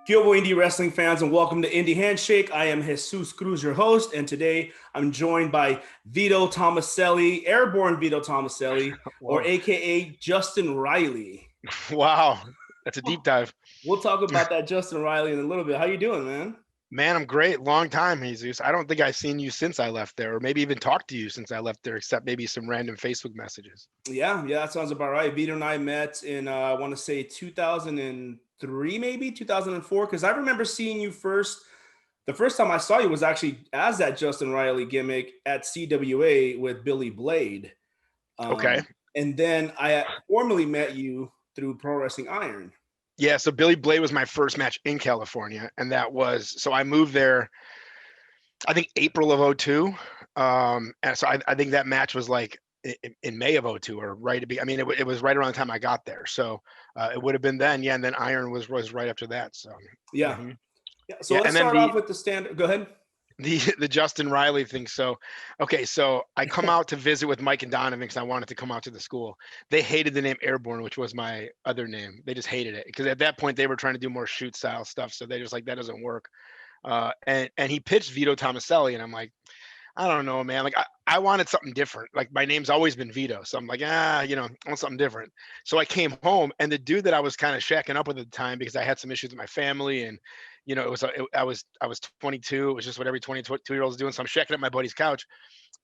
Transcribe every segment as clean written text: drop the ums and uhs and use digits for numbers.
Kyobo Indie Wrestling fans, and welcome to Indy Handshake. I am Jesus Cruz, your host, and today I'm joined by Vito Thomaselli, Airborne Vito Thomaselli, or Whoa. AKA Justin Riley. Wow. That's a deep dive. We'll talk about that Justin Riley in a little bit. How you doing, man? Man, I'm great. Long time, Jesus. I don't think I've seen you since I left there, or maybe even talked to you since I left there, except maybe some random Facebook messages. Yeah, that sounds about right. Vito and I met in, I want to say 2003, maybe 2004, because I remember seeing you first. The first time I saw you was actually as that Justin Riley gimmick at CWA with Billy Blade. Okay. And then I formally met you through Pro Wrestling Iron. Yeah. So Billy Blade was my first match in California. And so I moved there, I think April of '02. And so I think that match was like in May of '02 or right to be, I mean, it was right around the time I got there. So it would have been then. Yeah. And then Iron was right after that. So, Yeah. mhm. Yeah. So Yeah. let's And then start off with the standard. Go ahead. the Justin Riley thing. So, okay, so I come out to visit with Mike and Donovan because I wanted to come out to the school. They hated the name Airborne, which was my other name. They just hated it because at that point they were trying to do more shoot style stuff. So they just like that doesn't work. And he pitched Vito Thomaselli, and I'm like, I don't know, man. Like I wanted something different. Like my name's always been Vito, so I'm like, I want something different. So I came home, and the dude that I was kind of shacking up with at the time because I had some issues with my family, and I was 22. It was just what every 22-year-old is doing. So I'm shacking up my buddy's couch,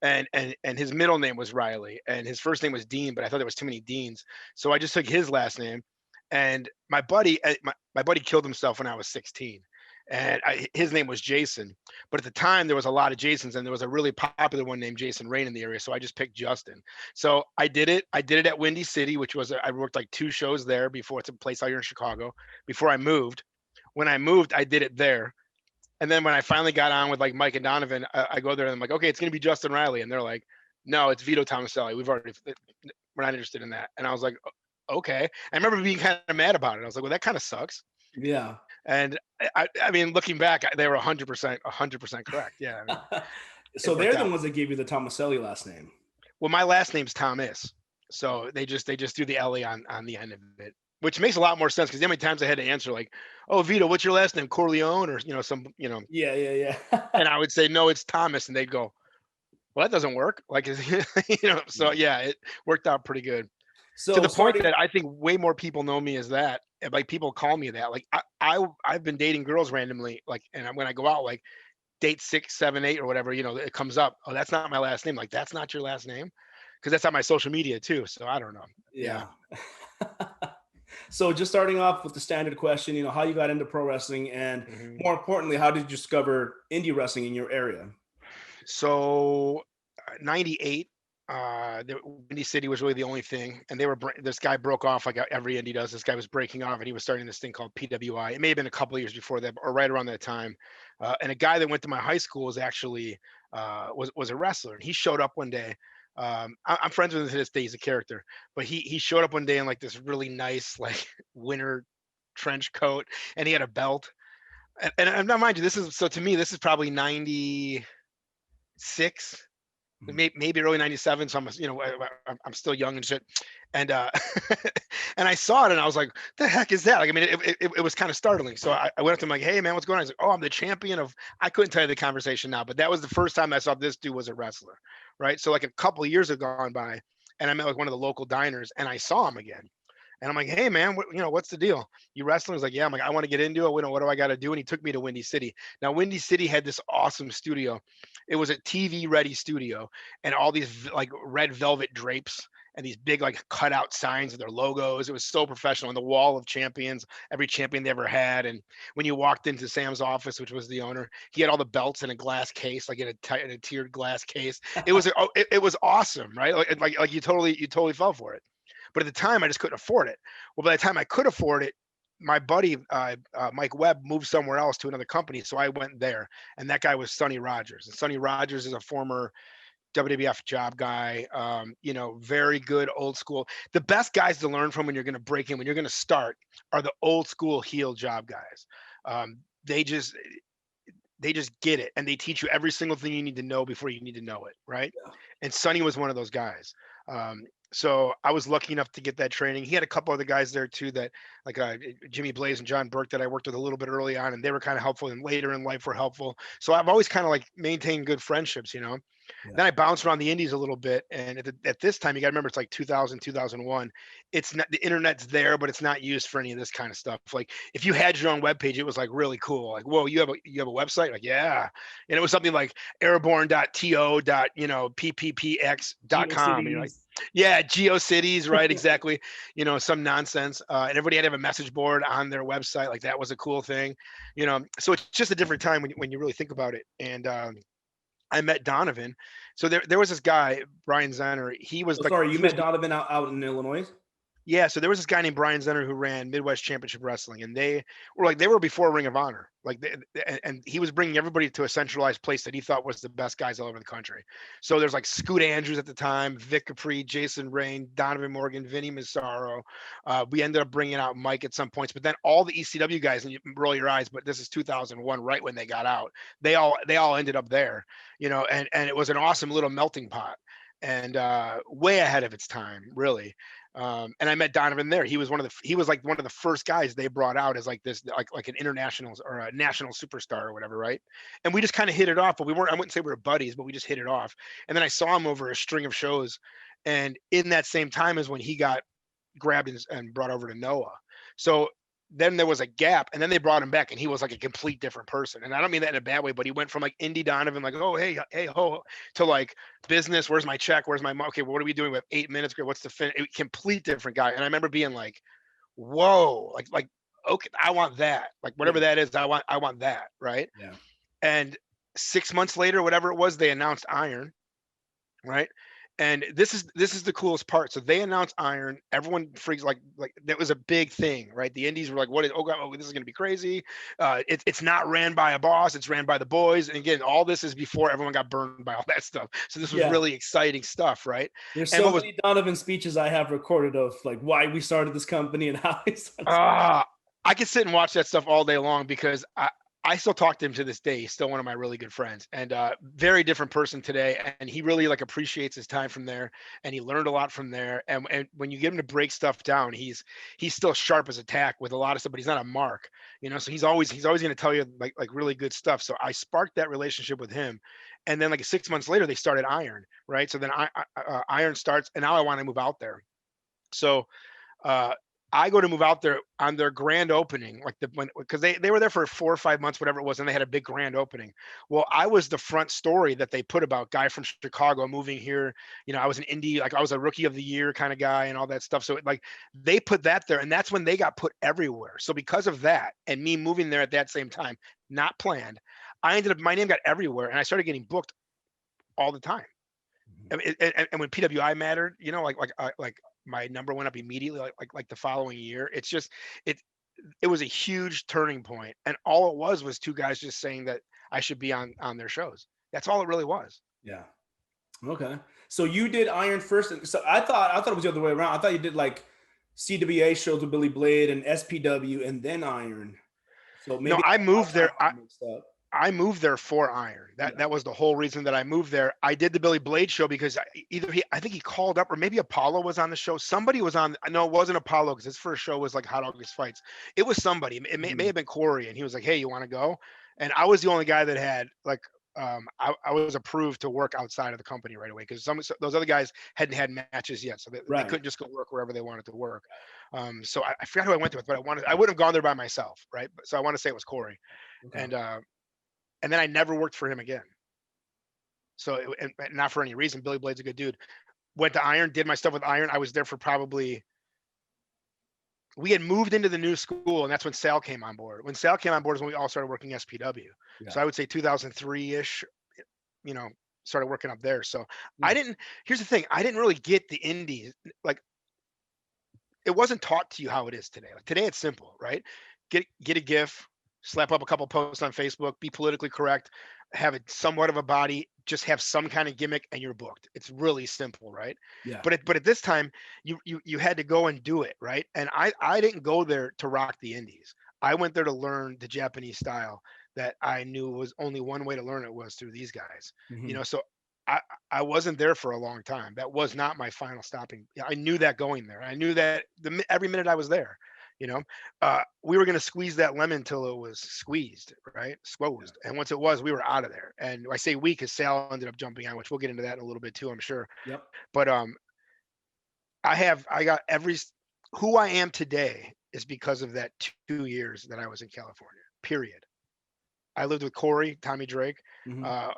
and his middle name was Riley, and his first name was Dean, but I thought there was too many Deans, so I just took his last name. And my buddy killed himself when I was 16, and his name was Jason. But at the time, there was a lot of Jasons, and there was a really popular one named Jason Rain in the area. So I just picked Justin. So I did it. I did it at Windy City, which was I worked like 2 shows there before. It's a place out here in Chicago. Before I moved, when I moved, I did it there. And then when I finally got on with like Mike and Donovan, I go there and I'm like, okay, it's gonna be Justin Riley, and they're like, no, it's Vito Thomaselli. We're not interested in that. And I was like, okay. I remember being kind of mad about it. I was like, well, that kind of sucks. Yeah. And I mean, looking back, they were 100% correct. Yeah. I mean, So they're the ones that gave you the Thomaselli last name. well, my last name's Thomas, so they just threw the L on the end of it, which makes a lot more sense because how many times I had to answer like, "Oh, Vito, what's your last name? Corleone?" or Yeah. and I would say, "No, it's Thomas," and they'd go, "Well, that doesn't work." Like, so yeah, it worked out pretty good. So To the point that I think way more people know me as that. And like people call me that. Like I've been dating girls randomly, like, and when I go out, like date 6, 7, 8 or whatever, it comes up. Oh, that's not my last name. Like that's not your last name, because that's on my social media too. So I don't know. Yeah. So just starting off with the standard question, how you got into pro wrestling, and Mhm. more importantly, how did you discover indie wrestling in your area? So 98. Windy City was really the only thing, and this guy broke off like every indie does. This guy was breaking off, and he was starting this thing called PWI. It may have been a couple of years before that, or right around that time. And a guy that went to my high school was actually was a wrestler, and he showed up one day. I'm friends with him to this day. He's a character, but he showed up one day in like this really nice like winter trench coat, and he had a belt. And now, mind you, to me, this is probably 96, maybe early 97. So I'm still young and shit. And and I saw it and I was like, the heck is that? Like, I mean, it was kind of startling. So I went up to him like, hey man, what's going on? He's like, oh, I'm the champion of, I couldn't tell you the conversation now, but that was the first time I saw this dude was a wrestler. Right. So like a couple of years have gone by, and I met like one of the local diners, and I saw him again. And I'm like, hey man, what's the deal? You wrestling? He's like, yeah. I'm like, I want to get into it. What do I got to do? And he took me to Windy City. Now, Windy City had this awesome studio. It was a TV ready studio, and all these like red velvet drapes and these big like cutout signs of their logos. It was so professional. On the wall of champions, every champion they ever had. And when you walked into Sam's office, which was the owner, he had all the belts in a glass case, like in a tiered glass case. It was awesome, right? Like you totally fell for it. But at the time, I just couldn't afford it. Well, by the time I could afford it, my buddy Mike Webb moved somewhere else to another company, so I went there, and that guy was Sonny Rogers. And Sonny Rogers is a former WWF job guy, very good old school. The best guys to learn from when you're going to break in, when you're going to start, are the old school heel job guys. They just get it, and they teach you every single thing you need to know before you need to know it, right? Yeah. And Sonny was one of those guys. So I was lucky enough to get that training. He had a couple other guys there too that Jimmy Blaze and John Burke that I worked with a little bit early on, and they were kind of helpful, and later in life were helpful. So I've always kind of like maintained good friendships, you know. Yeah. Then I bounced around the indies a little bit, and at this time, you got to remember it's like 2000, 2001. It's not, the internet's there, but it's not used for any of this kind of stuff. Like if you had your own webpage, it was like really cool. Like, whoa, you have a website? Like, yeah, and it was something like airborne.to. PPPX.com. And you're like, GeoCities. yeah, GeoCities, right? Exactly. Some nonsense. And everybody had to have a message board on their website. Like that was a cool thing. So it's just a different time when you really think about it. And I met Donovan. So there was this guy, Brian Zenner. He was Oh, like, sorry, you he was, met Donovan out in Illinois? yeah. So there was this guy named Brian Zenner who ran Midwest Championship Wrestling, and they were before Ring of Honor. Like, and he was bringing everybody to a centralized place that he thought was the best guys all over the country. So there's like Scoot Andrews at the time, Vic Capri, Jason Rain, Donovan Morgan, Vinny Massaro. We ended up bringing out Mike at some points, but then all the ECW guys, and you roll your eyes, but this is 2001, right when they got out. They all ended up there, and it was an awesome little melting pot, and way ahead of its time, really. And I met Donovan there. He was like one of the first guys they brought out as like this, like an international or a national superstar or whatever, right? And we just kind of hit it off, but I wouldn't say we were buddies, but we just hit it off. And then I saw him over a string of shows, and in that same time is when he got grabbed and brought over to Noah. So then there was a gap, and then they brought him back, and he was like a complete different person. And I don't mean that in a bad way, but he went from like Indy Donovan, like, oh, hey, ho, to like business. Where's my check? Where's my okay? What are we doing? We have 8 minutes. Great. What's the fin? A complete different guy. And I remember being like, whoa, like okay, I want that. Like whatever that is, I want that, right? Yeah. And 6 months later, whatever it was, they announced Iron, right? And this is the coolest part. So they announced Iron. Everyone freaks, like that was a big thing, right? The indies were like, "What is? Oh god, this is gonna be crazy." It's not ran by a boss. It's ran by the boys. And again, all this is before everyone got burned by all that stuff. So this was Yeah. really exciting stuff, right? There's And so what was many Donovan speeches I have recorded of like why we started this company and how we started. I could sit and watch that stuff all day long because I still talk to him to this day. He's still one of my really good friends, and very different person today. And he really like appreciates his time from there, and he learned a lot from there. And when you get him to break stuff down, he's still sharp as a tack with a lot of stuff, but he's not a mark, So he's always going to tell you like really good stuff. So I sparked that relationship with him, and then like 6 months later, they started Iron, right? So then Iron starts, and now I want to move out there. So I go to move out there on their grand opening, like because they were there for 4 or 5 months, whatever it was, and they had a big grand opening. Well, I was the front story that they put about guy from Chicago moving here. I was an indie, like I was a rookie of the year kind of guy and all that stuff. So like they put that there, and that's when they got put everywhere. So because of that, and me moving there at that same time, not planned, my name got everywhere, and I started getting booked all the time. And when PWI mattered, like my number went up immediately, like the following year. It's just it was a huge turning point, and all it was two guys just saying that I should be on their shows. That's all it really was. Yeah. Okay. So you did Iron first. So I thought it was the other way around. I thought you did like CWA shows with Billy Blade and SPW and then Iron. So maybe No, I moved there. mixed up. I moved there for Iron. That was the whole reason that I moved there. I did the Billy Blade show because I think he called up, or maybe Apollo was on the show. Somebody was on. No, it wasn't Apollo because his first show was like Hot August Fights. It was somebody. It may have been Corey, and he was like, "Hey, you want to go?" And I was the only guy that had like I was approved to work outside of the company right away because those other guys hadn't had matches yet, so they couldn't just go work wherever they wanted to work. So I forgot who I went with, but I wouldn't have gone there by myself, right? So I want to say it was Corey, Okay. and then I never worked for him again. So and not for any reason. Billy Blade's a good dude. Went to Iron, did my stuff with Iron. I was there for we had moved into the new school, and that's when Sal came on board. When Sal came on board is when we all started working SPW. Yeah. So I would say 2003-ish, started working up there. So here's the thing. I didn't really get the indies. Like, it wasn't taught to you how it is today. Like today it's simple, right? Get a GIF, slap up a couple posts on Facebook, be politically correct, have it somewhat of a body, just have some kind of gimmick, and you're booked. It's really simple, right? Yeah. But at this time, you had to go and do it, right? And I didn't go there to rock the indies. I went there to learn the Japanese style that I knew was only one way to learn it was through these guys. Mm-hmm. So I wasn't there for a long time. That was not my final stopping. I knew that going there. I knew that every minute I was there. you know. We were going to squeeze that lemon till it was squeezed, right? Yeah. Squozed. And once it was, we were out of there. And I say we because Sal ended up jumping on, which we'll get into that in a little bit too, I'm sure. Yep. But I got who I am today is because of that 2 years that I was in California, period. I lived with Corey, Tommy Drake. Mm-hmm.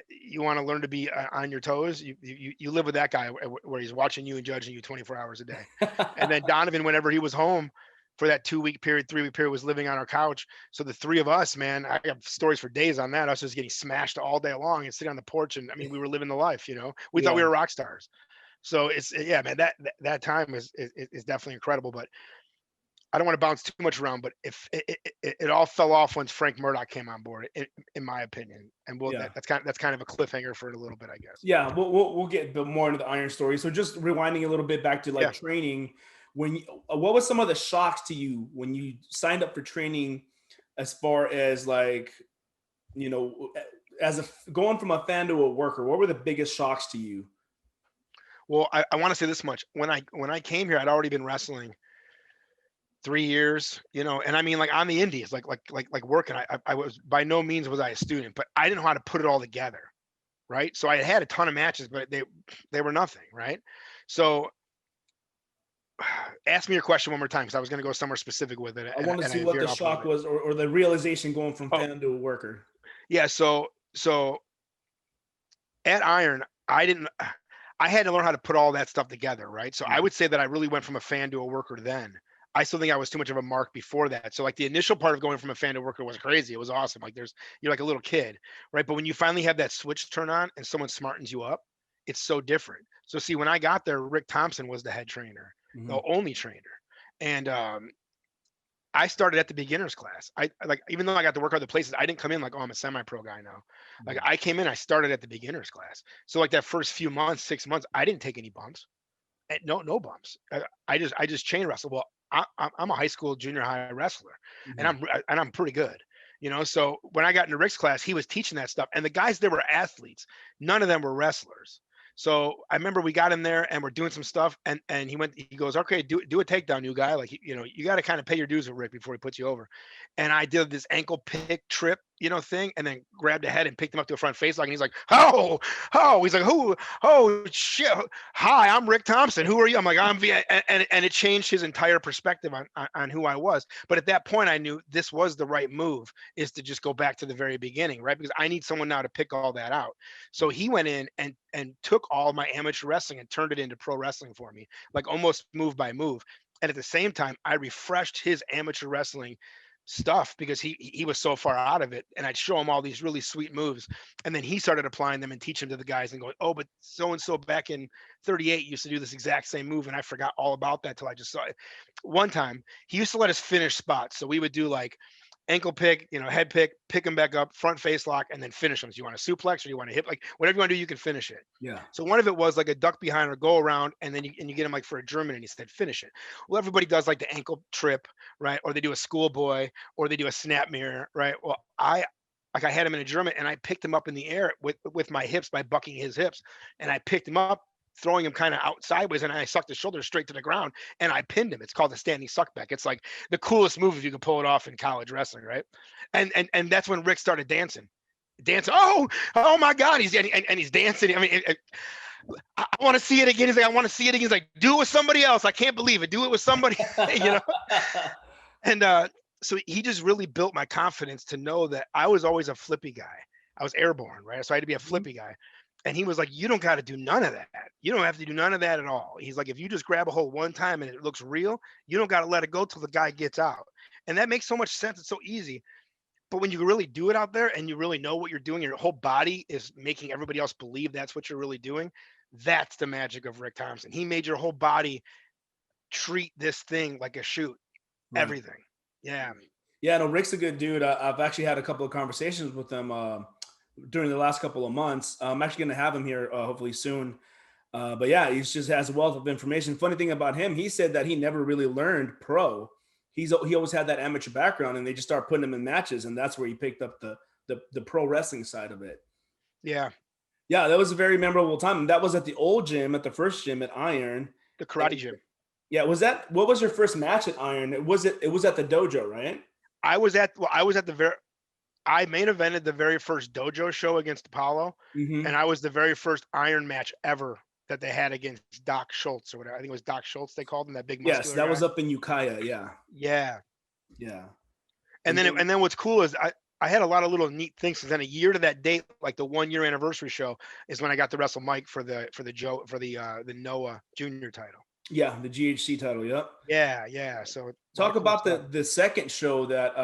You want to learn to be on your toes. You live with that guy where he's watching you and judging you 24 hours a day. And then Donovan, whenever he was home for that 2-week period, 3-week period, was living on our couch. So the three of us, man, I have stories for days on that. Us just getting smashed all day long and sitting on the porch. And I mean, we were living the life, you know, we thought we Yeah. were rock stars. So it's, yeah, man, that time is definitely incredible. But I don't want to bounce too much around, but if it all fell off once Frank Murdoch came on board, in my opinion, and Yeah. that's kind of a cliffhanger for it a little bit, I guess. Yeah, we'll get a bit more into the Iron story. So just rewinding a little bit back to like Yeah. training, when what was some of the shocks to you when you signed up for training, as far as like, you know, as going from a fan to a worker? What were the biggest shocks to you? Well, I want to say this much: when I came here, I'd already been wrestling 3 years, you know, and I mean, like on the indies, like working. I was, by no means was I a student, but I didn't know how to put it all together, right? So I had a ton of matches, but they were nothing, right? So ask me your question one more time because I was going to go somewhere specific with it, I want to and see I what veered the off a little shock bit. was, or the realization going from Oh, fan to a worker. yeah. So at Iron, I had to learn how to put all that stuff together, right? So I would say that I really went from a fan to a worker then. I still think I was too much of a mark before that. So like the initial part of going from a fan to a worker was crazy. It was awesome. Like you're like a little kid, right? But when you finally have that switch turn on and someone smartens you up, it's so different. So see, when I got there, Rick Thompson was the head trainer, Mm-hmm. the only trainer. And I started at the beginners class. I like, even though I got to work other places, I didn't come in like, oh, I'm a semi-pro guy now. Like I came in, I started at the beginners class. So like that first few months, 6 months, I didn't take any bumps. No bumps. I just chain wrestle. Well, I'm a high school, junior high wrestler, and Mm-hmm. I'm pretty good. You know, so when I got into Rick's class, he was teaching that stuff, and the guys that were athletes, none of them were wrestlers. So I remember we got in there and we're doing some stuff, and he goes, okay, do a takedown, new guy. Like, you know, you got to kind of pay your dues with Rick before he puts you over. And I did this ankle pick trip, you know, thing, and then grabbed a head and picked him up to a front face lock. And he's like, oh, he's like, who? Oh shit! Hi, I'm Rick Thompson. Who are you? I'm like, I'm V. And it changed his entire perspective on who I was. But at that point, I knew this was the right move, is to just go back to the very beginning, right? Because I need someone now to pick all that out. So he went in and took all my amateur wrestling and turned it into pro wrestling for me, like almost move by move. And at the same time, I refreshed his amateur wrestling stuff because he was so far out of it, and I'd show him all these really sweet moves, and then he started applying them and teaching them to the guys and going, oh, but so and so back in 38 used to do this exact same move, and I forgot all about that till I just saw it. One time he used to let us finish spots, so we would do like ankle pick, you know, head pick them back up, front face lock, and then finish them. So you want a suplex or you want to hip, like whatever you want to do, you can finish it. Yeah. So one of it was like a duck behind or go around, and then you get him like for a German, and he said finish it. Well, everybody does like the ankle trip, right? Or they do a schoolboy, or they do a snap mirror, right? Well, I had him in a German, and I picked him up in the air with my hips by bucking his hips, and I picked him up, throwing him kind of out sideways, and I sucked his shoulder straight to the ground, and I pinned him. It's called the standing suckback. It's like the coolest move if you can pull it off in college wrestling, right? And that's when Rick started dancing. Oh my God, he's dancing. I mean, I want to see it again. He's like, I want to see it again. He's like, do it with somebody else. I can't believe it. Do it with somebody, you know. And so he just really built my confidence to know that I was always a flippy guy. I was airborne, right? So I had to be a flippy guy. And he was like, you don't got to do none of that. You don't have to do none of that at all. He's like, if you just grab a hold one time and it looks real, you don't got to let it go till the guy gets out. And that makes so much sense. It's so easy. But when you really do it out there and you really know what you're doing, your whole body is making everybody else believe that's what you're really doing. That's the magic of Rick Thompson. He made your whole body treat this thing like a shoot, Right. everything. Yeah. Yeah, no, Rick's a good dude. I've actually had a couple of conversations with him during the last couple of months. I'm actually going to have him here hopefully soon. But yeah, he just has a wealth of information. Funny thing about him, he said that he never really learned pro. He always had that amateur background, and they just started putting him in matches, and that's where he picked up the pro wrestling side of it. Yeah. Yeah, that was a very memorable time. And that was at the old gym, at the first gym at Iron. The karate gym. Yeah, what was your first match at Iron? It was at the dojo, right? I main evented the very first dojo show against Apollo, Mm-hmm. and I was the very first Iron match ever that they had against Doc Schultz or whatever. I think it was Doc Schultz they called him, that big Yes, muscular that guy. was up in Ukiah. Yeah, Yeah. yeah. And then what's cool is I had a lot of little neat things. Because then a year to that date, like the 1 year anniversary show, is when I got to wrestle Mike for the Noah Junior title. Yeah, the GHC title. Yep. Yeah, yeah. So a lot of Talk cool about stuff. the second show that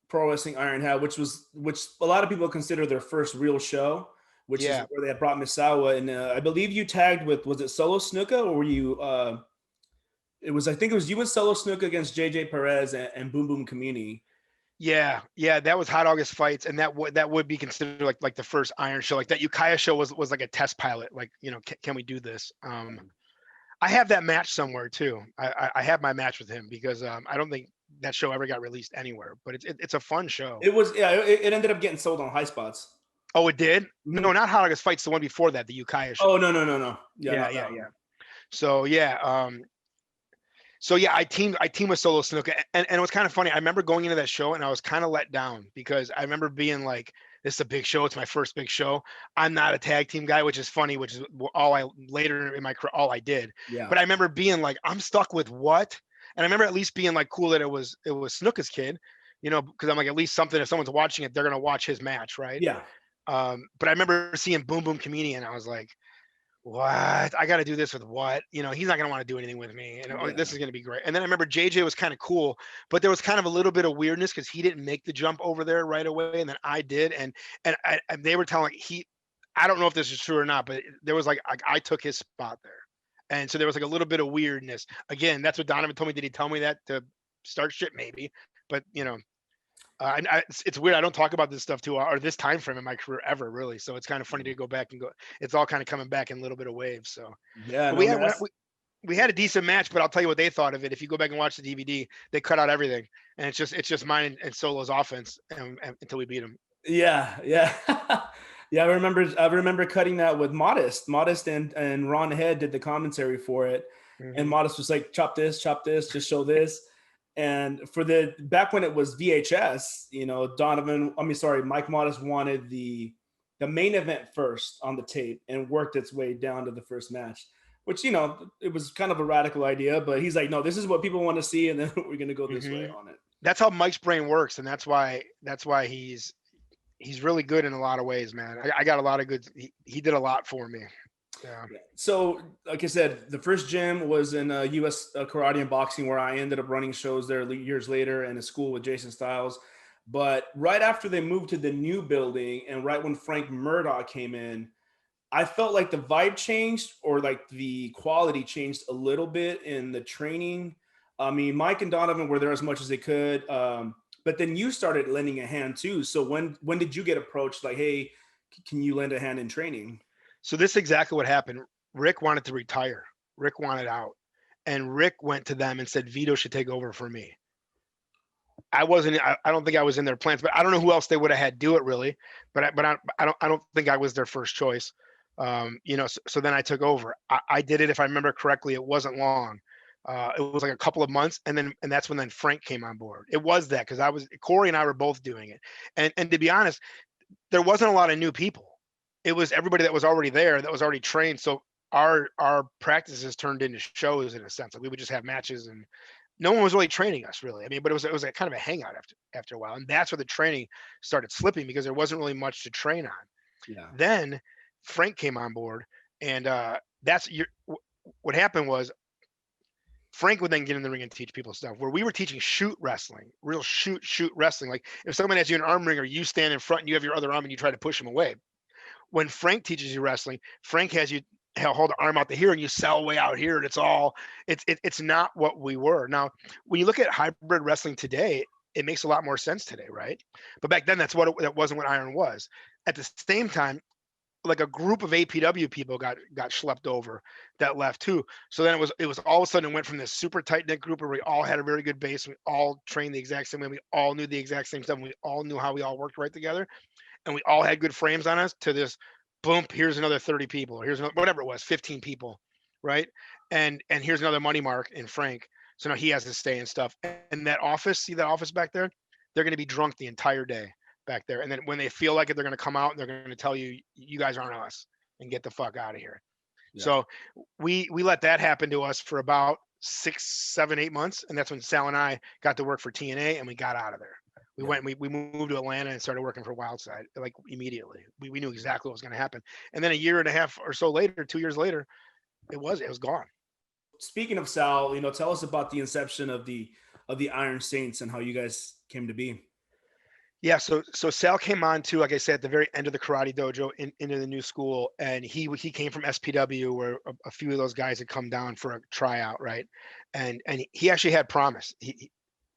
Pro Wrestling Iron had, which a lot of people consider their first real show, which is Yeah. where they had brought Misawa, and I believe you tagged with, was it Solo Snuka, or were you? I think it was you and Solo Snuka against JJ Perez and Boom Boom Community. Yeah, yeah, that was Hot August Fights, and that would be considered like the first Iron show. Like that Ukiah show was like a test pilot. Like, can we do this? I have that match somewhere too. I have my match with him because I don't think that show ever got released anywhere. But it's a fun show. It was, yeah. It ended up getting sold on High Spots. Oh, it did? Mm-hmm. No, not Hot August Fights. The one before that, the Ukiah show. Oh, no. Yeah, Yeah, not yeah, that yeah. one. So yeah, I teamed with Solo Snuka, and it was kind of funny. I remember going into that show and I was kind of let down because I remember being like, "This is a big show. It's my first big show. I'm not a tag team guy," which is funny. Which is all I later in my career all I did. Yeah. But I remember being like, "I'm stuck with what?" And I remember at least being like cool that it was Snuka's kid, because I'm like, at least something. If someone's watching it, they're gonna watch his match, right? Yeah. But I remember seeing Boom Boom Comedian. I was like, what? I got to do this with what? He's not going to want to do anything with me. And Yeah. this is going to be great. And then I remember JJ was kind of cool, but there was kind of a little bit of weirdness because he didn't make the jump over there right away. And then I did. And they were telling I don't know if this is true or not, but there was like I took his spot there. And so there was like a little bit of weirdness. Again, that's what Donovan told me. Did he tell me that to start shit? Maybe. But, it's weird. I don't talk about this stuff too, or this time frame in my career ever, really. So it's kind of funny to go back and go. It's all kind of coming back in a little bit of waves. So Yeah, but we had a decent match, but I'll tell you what they thought of it. If you go back and watch the DVD, they cut out everything, and it's just mine and Solo's offense until we beat him. Yeah. Yeah, I remember cutting that with Modest and Ron Head did the commentary for it, and Modest was like, chop this, just show this. And for back when it was VHS, Mike Modest wanted the main event first on the tape and worked its way down to the first match, which, it was kind of a radical idea, but he's like, no, this is what people want to see, and then we're going to go this way on it. That's how Mike's brain works, and that's why he's really good in a lot of ways, man. I got a lot of good. He did a lot for me. Yeah. So, like I said, the first gym was in U.S. Karate and Boxing, where I ended up running shows there years later, and a school with Jason Styles. But right after they moved to the new building, and right when Frank Murdoch came in, I felt like the vibe changed, or like the quality changed a little bit in the training. I mean, Mike and Donovan were there as much as they could, but then you started lending a hand too. So when did you get approached? Like, hey, can you lend a hand in training? So this is exactly what happened. Rick wanted to retire. Rick wanted out. And Rick went to them and said, Vito should take over for me. I don't think I was in their plans, but I don't know who else they would have had do it really. But I don't think I was their first choice. So then I took over. I did it. If I remember correctly, it wasn't long. It was like a couple of months. And that's when Frank came on board. It was that because Corey and I were both doing it. And to be honest, there wasn't a lot of new people. It was everybody that was already there, that was already trained. So our practices turned into shows in a sense. Like we would just have matches, and no one was really training us really. I mean, but it was a kind of a hangout after a while, and that's where the training started slipping because there wasn't really much to train on. Yeah. Then Frank came on board, and what happened was Frank would then get in the ring and teach people stuff. Where we were teaching shoot wrestling, real shoot wrestling. Like if someone has you an arm ringer, you stand in front and you have your other arm and you try to push him away. When Frank teaches you wrestling, Frank has you hold the arm out to here and you sell way out here, and it's not what we were. Now, when you look at hybrid wrestling today, it makes a lot more sense today, right? But back then, that wasn't what Iron was. At the same time, like a group of APW people got schlepped over that left too. So then it was all of a sudden it went from this super tight knit group where we all had a very good base. We all trained the exact same way. We all knew the exact same stuff. We all knew how we all worked right together. And we all had good frames on us to this boom, here's another 30 people, or here's another, whatever it was, 15 people, right? and here's another money mark in Frank. So now he has to stay and stuff. And that office, see that office back there? They're going to be drunk the entire day back there. And then when they feel like it, they're going to come out and they're going to tell you, you guys aren't us, and get the fuck out of here. Yeah. So we let that happen to us for about 6, 7, 8 months. And that's when Sal and I got to work for TNA, and we got out of there. We went, we moved to Atlanta and started working for Wildside, like immediately. We knew exactly what was going to happen. And then a year and a half or so later, 2 years later, it was gone. Speaking of Sal, tell us about the inception of the Iron Saints and how you guys came to be. Yeah, so Sal came on too, like I said, at the very end of the karate dojo into the new school, and he came from SPW, where a few of those guys had come down for a tryout, right? And he actually had promise.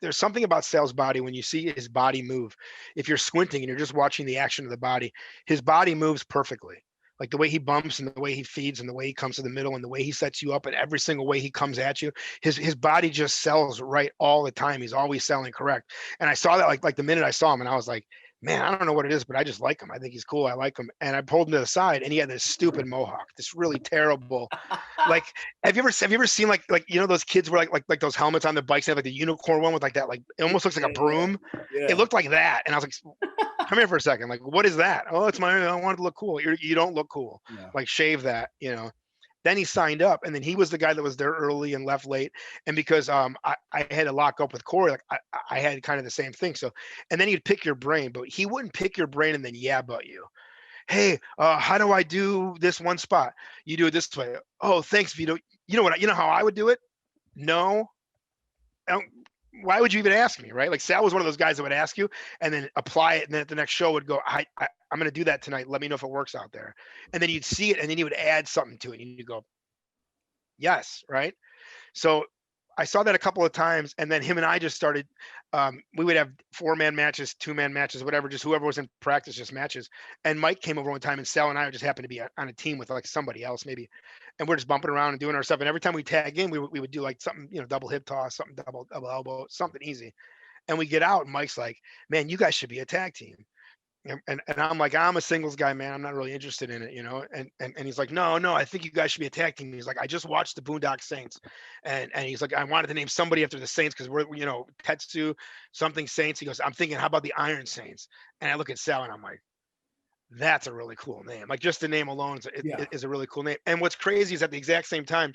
There's something about Sal's body when you see his body move. If you're squinting and you're just watching the action of the body, his body moves perfectly. Like the way he bumps and the way he feeds and the way he comes to the middle and the way he sets you up and every single way he comes at you, his body just sells right all the time. He's always selling correct. And I saw that like the minute I saw him, and I was like, man, I don't know what it is, but I just like him. I think he's cool. I like him. And I pulled him to the side, and he had this stupid mohawk, this really terrible. Like, have you ever seen like those kids were like those helmets on the bikes, they have like the unicorn one with like that, like it almost looks like a broom. Yeah. It looked like that. And I was like, come here for a second. Like, what is that? Oh, it's I want it to look cool. You don't look cool. Yeah. Like, shave that, Then he signed up, and then he was the guy that was there early and left late. And because I had to lock up with Corey, like I had kind of the same thing. So, and then he'd pick your brain, but he wouldn't pick your brain and then but you. Hey, how do I do this one spot? You do it this way. Oh, thanks, Vito. You know how I would do it? No. Why would you even ask me, right? Like Sal was one of those guys that would ask you and then apply it, and then at the next show would go, I'm going to do that tonight. Let me know if it works out there. And then you'd see it, and then he would add something to it, and you go, yes, right? So I saw that a couple of times, and then him and I just started. We would have 4-man matches, 2-man matches, whatever, just whoever was in practice, just matches. And Mike came over one time, and Sal and I just happened to be on a team with like somebody else maybe, and we're just bumping around and doing our stuff. And every time we tag in, we would do like something, double hip toss, something double elbow, something easy. And we get out, and Mike's like, "Man, you guys should be a tag team." And I'm like, I'm a singles guy, man. I'm not really interested in it, And he's like, no, I think you guys should be a tag team. He's like, I just watched the Boondock Saints, and he's like, I wanted to name somebody after the Saints because we're Tetsu something Saints. He goes, I'm thinking, how about the Iron Saints? And I look at Sal, and I'm like, that's a really cool name. Like just the name alone is a really cool name. And what's crazy is at the exact same time,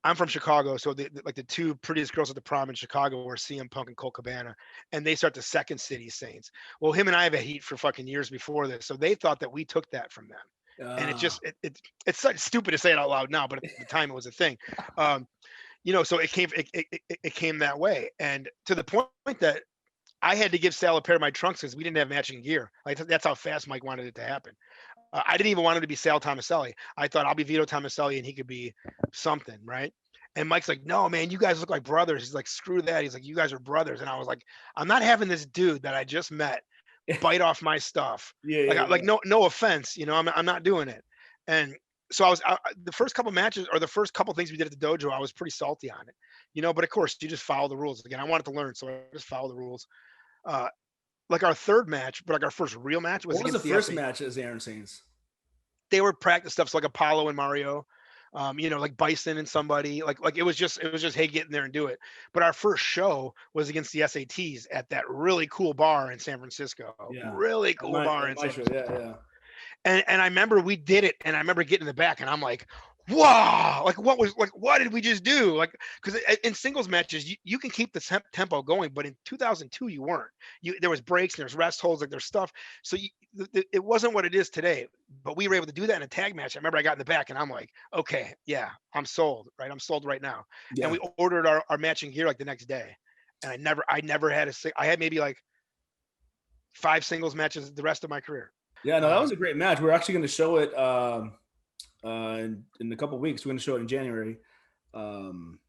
I'm from Chicago, so the two prettiest girls at the prom in Chicago were CM Punk and Colt Cabana, and they start the Second City Saints. Well, him and I have a heat for fucking years before this, so they thought that we took that from them, and it's such stupid to say it out loud now, but at the time it was a thing, So it came that way, and to the point that I had to give Sal a pair of my trunks because we didn't have matching gear. Like that's how fast Mike wanted it to happen. I didn't even want him to be Sal Thomaselli. I thought I'll be Vito Thomaselli and he could be something, right? And Mike's like, no, man, you guys look like brothers. He's like, screw that. He's like, you guys are brothers. And I was like, I'm not having this dude that I just met bite off my stuff. No offense, I'm not doing it. And so I was the first couple matches or the first couple things we did at the dojo, I was pretty salty on it, but of course you just follow the rules. Again, I wanted to learn, so I just follow the rules. Like our third match, but like our first real match was. What was the first match as Iron Saints? They were practice stuff, so like Apollo and Mario, like Bison and somebody. Like it was just hey, get in there and do it. But our first show was against the SATs at that really cool bar in San Francisco. Yeah. Really cool bar in San Francisco. Yeah. And I remember we did it, and I remember getting in the back, and I'm like, wow, like what did we just do? Like, because in singles matches you can keep the tempo going, but in 2002 you weren't. There was breaks and there's rest holds, like there's stuff. So it wasn't what it is today. But we were able to do that in a tag match. I remember I got in the back, and I'm like, okay, yeah, I'm sold, right? I'm sold right now. Yeah. And we ordered our matching gear like the next day, and I never had I had maybe like 5 singles matches the rest of my career. Yeah, no, that was a great match. We're actually going to show it in a couple of weeks. We're going to show it in January.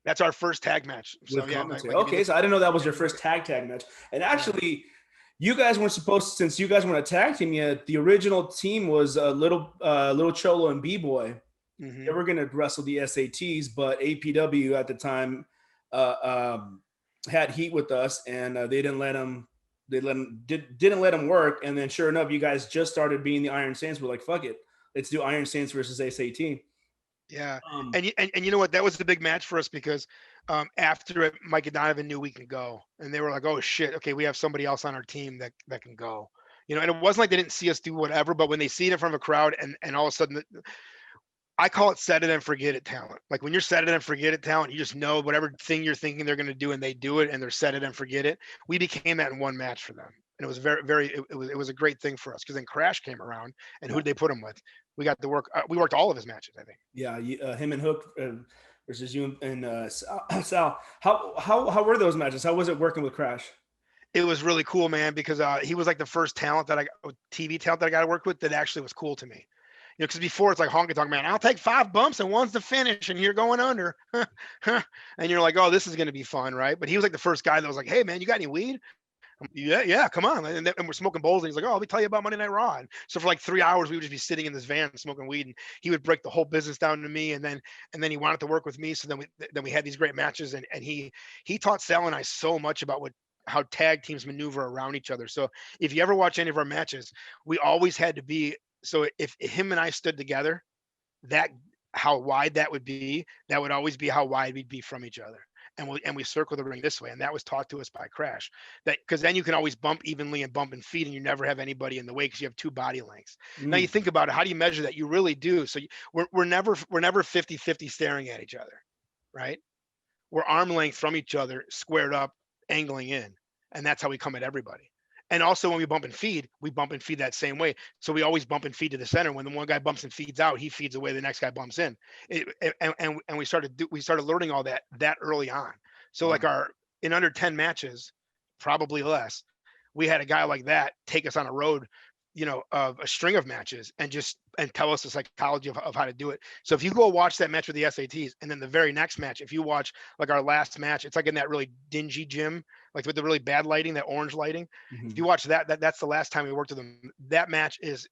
That's our first tag match. So, okay, so I didn't know that was your first tag match. And actually, you guys weren't supposed to, since you guys weren't a tag team yet, the original team was Little Cholo and B-Boy. Mm-hmm. They were going to wrestle the SATs, but APW at the time had heat with us, and they didn't let them. Didn't let them work. And then sure enough, you guys just started being the Iron Saints. We're like, fuck it, let's do Iron Saints versus SAT. Yeah. Um, And you know what? That was the big match for us because after it, Mike and Donovan knew we can go, and they were like, "Oh shit, okay, we have somebody else on our team that can go." And it wasn't like they didn't see us do whatever, but when they see it in front of a crowd, and all of a sudden, I call it set it and forget it talent. Like when you're set it and forget it talent, you just know whatever thing you're thinking they're going to do, and they do it, and they're set it and forget it. We became that in one match for them, and it was it was a great thing for us because then Crash came around, and who yeah, did they put him with? We got to work. We worked all of his matches, I think. yeah. Him and Hook versus you and Sal. How were those matches? How was it working with Crash? It was really cool, man, because he was like the first talent that TV talent that I got to work with that actually was cool to me. Because before it's like honky tonk man, I'll take 5 bumps and one's the finish, and you're going under, and you're like, oh, this is gonna be fun, right? But he was like the first guy that was like, hey man, you got any weed? Yeah, yeah, come on. And we're smoking bowls, and he's like, oh, let me tell you about Monday Night Raw. And so for like 3 hours, we would just be sitting in this van smoking weed, and he would break the whole business down to me, and then he wanted to work with me. So then we had these great matches, and he taught Sal and I so much about how tag teams maneuver around each other. So if you ever watch any of our matches, we always had to be so if him and I stood together, that how wide that would be, that would always be how wide we'd be from each other. And we circle the ring this way, and that was taught to us by Crash. That because then you can always bump evenly and bump and feed, and you never have anybody in the way because you have two body lengths. Now you Mm. think about it, how do you measure that? You really do. So we're never 50-50 staring at each other, right? We're arm length from each other, squared up, angling in, and that's how we come at everybody. And also, when we bump and feed that same way. So we always bump and feed to the center. When the one guy bumps and feeds out, he feeds away. The next guy bumps in. And we started learning all that early on. So like Wow. in under 10 matches, probably less, we had a guy like that take us on a road, of a string of matches and tell us the psychology of how to do it. So if you go watch that match with the SATs, and then the very next match, if you watch like our last match, it's like in that really dingy gym, like with the really bad lighting, that orange lighting. If you Mhm. watch that's the last time we worked with them. That match is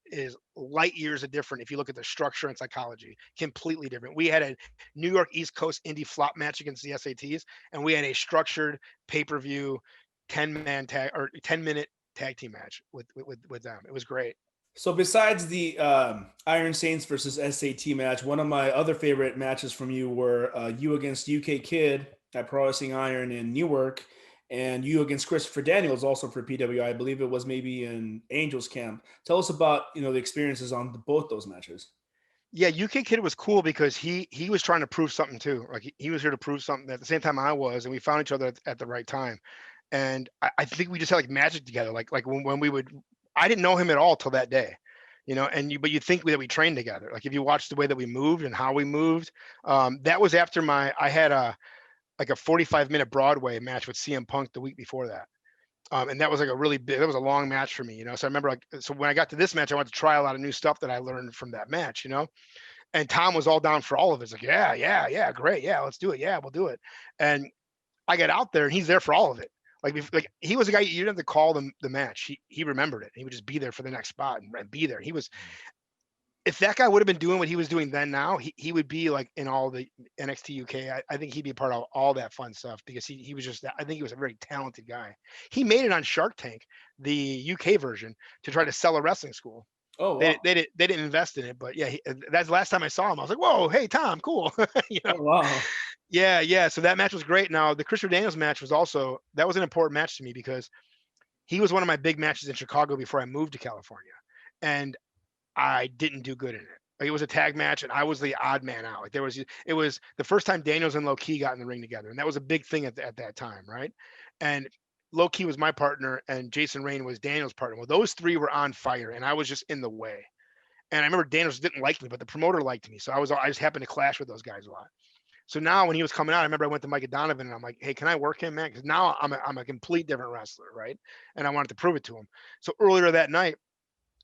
light years of different. If you look at the structure and psychology, completely different. We had a New York East Coast indie flop match against the SATs, and we had a structured pay-per-view 10-man tag or 10-minute tag team match with them. It was great. So besides the Iron Saints versus SAT match, one of my other favorite matches from you were you against UK Kid at Pro Wrestling Iron in Newark, and you against Christopher Daniels also for PWI. I believe it was maybe in Angels Camp. Tell us about the experiences on both those matches. Yeah, UK Kid was cool because he was trying to prove something too. Like he was here to prove something at the same time I was, and we found each other at the right time. And I think we just had like magic together. Like when we would, I didn't know him at all till that day, but you think that we trained together. Like if you watch the way that we moved and how we moved, that was after I had like a 45-minute Broadway match with CM Punk the week before that. And that was like that was a long match for me. So I remember so when I got to this match, I wanted to try a lot of new stuff that I learned from that match. And Tom was all down for all of it. It's like, yeah, yeah, yeah, great. Yeah, let's do it. Yeah, we'll do it. And I got out there and he's there for all of it. Like he was a guy you didn't have to call the match. He remembered it. He would just be there for the next spot and be there. He was if that guy would have been doing what he was doing then now, he would be like in all the NXT UK. I think he'd be a part of all that fun stuff because he was just I think he was a very talented guy. He made it on Shark Tank, the UK version, to try to sell a wrestling school. Oh They wow! they didn't invest in it, but yeah, that's the last time I saw him. I was like, whoa, hey Tom, cool. you know, Oh wow! yeah, yeah. So that match was great. Now the Christopher Daniels match was also that was an important match to me because he was one of my big matches in Chicago before I moved to California, and I didn't do good in it. Like, it was a tag match, and I was the odd man out. Like it was the first time Daniels and Low Key got in the ring together, and that was a big thing at that time, right? And Low Key was my partner, and Jason Rain was Daniels' partner. Well, those three were on fire, and I was just in the way. And I remember Daniels didn't like me, but the promoter liked me, so I just happened to clash with those guys a lot. So now when he was coming out, I remember I went to Mike Donovan and I'm like, hey, can I work him, man? Because now I'm a complete different wrestler, right? And I wanted to prove it to him. So earlier that night,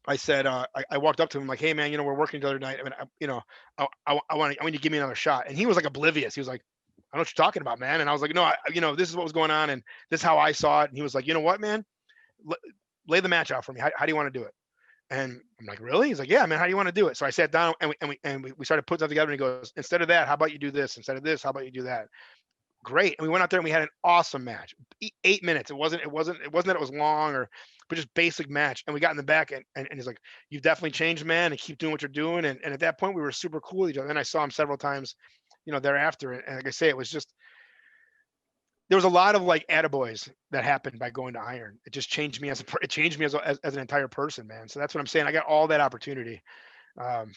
I said, I walked up to him like, hey man, we're working the other night. I mean, I want you to give me another shot. And he was like oblivious. He was like, I know what you're talking about, man. And I was like, no, this is what was going on. And this is how I saw it. And he was like, you know what, man, lay the match out for me. How do you want to do it? And I'm like, really? He's like, yeah, man, how do you want to do it? So I sat down and we started putting stuff together. And he goes, instead of that, how about you do this? Instead of this, how about you do that? great. And we went out there and we had an awesome match. 8 minutes. It wasn't that it was long but just basic match. And we got in the back and he's like, "You've definitely changed, man, and keep doing what you're doing." And at that point we were super cool with each other. And I saw him several times, thereafter. And like I say, it was just, there was a lot of like attaboys that happened by going to Iron. It just changed me it changed me as an entire person, man. So that's what I'm saying. I got all that opportunity. Um,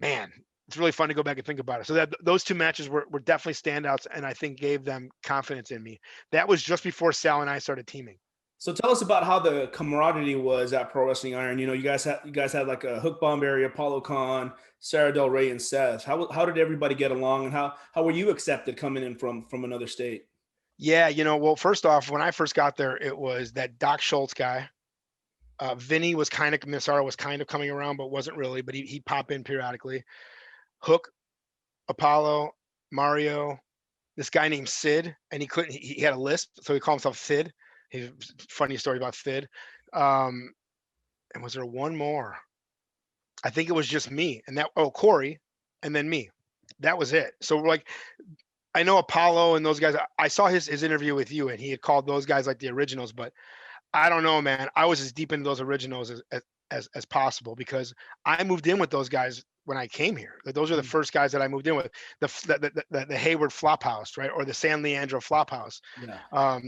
Man, it's really fun to go back and think about it. So that those two matches were definitely standouts, and I think gave them confidence in me. That was just before Sal and I started teaming. So tell us about how the camaraderie was at Pro Wrestling Iron. You guys had like a Hook Bomb area, Apollo Khan, Sarah Del Rey, and Seth. How did everybody get along, and how were you accepted coming in from another state? Yeah, well, first off, when I first got there, it was that Doc Schultz guy. Vinny was kind of, Massaro was kind of coming around, but wasn't really, but he'd pop in periodically. Hook, Apollo, Mario, this guy named Sid, and he had a lisp, so he called himself Sid. He's funny story about Sid. And was there one more? I think it was just me and Corey, and then me. That was it. So like, I know Apollo and those guys. I saw his interview with you, and he had called those guys like the originals, but I don't know, man. I was as deep into those originals as possible, because I moved in with those guys when I came here. Those are the first guys that I moved in with. The Hayward Flophouse, right, or the San Leandro Flophouse. Yeah.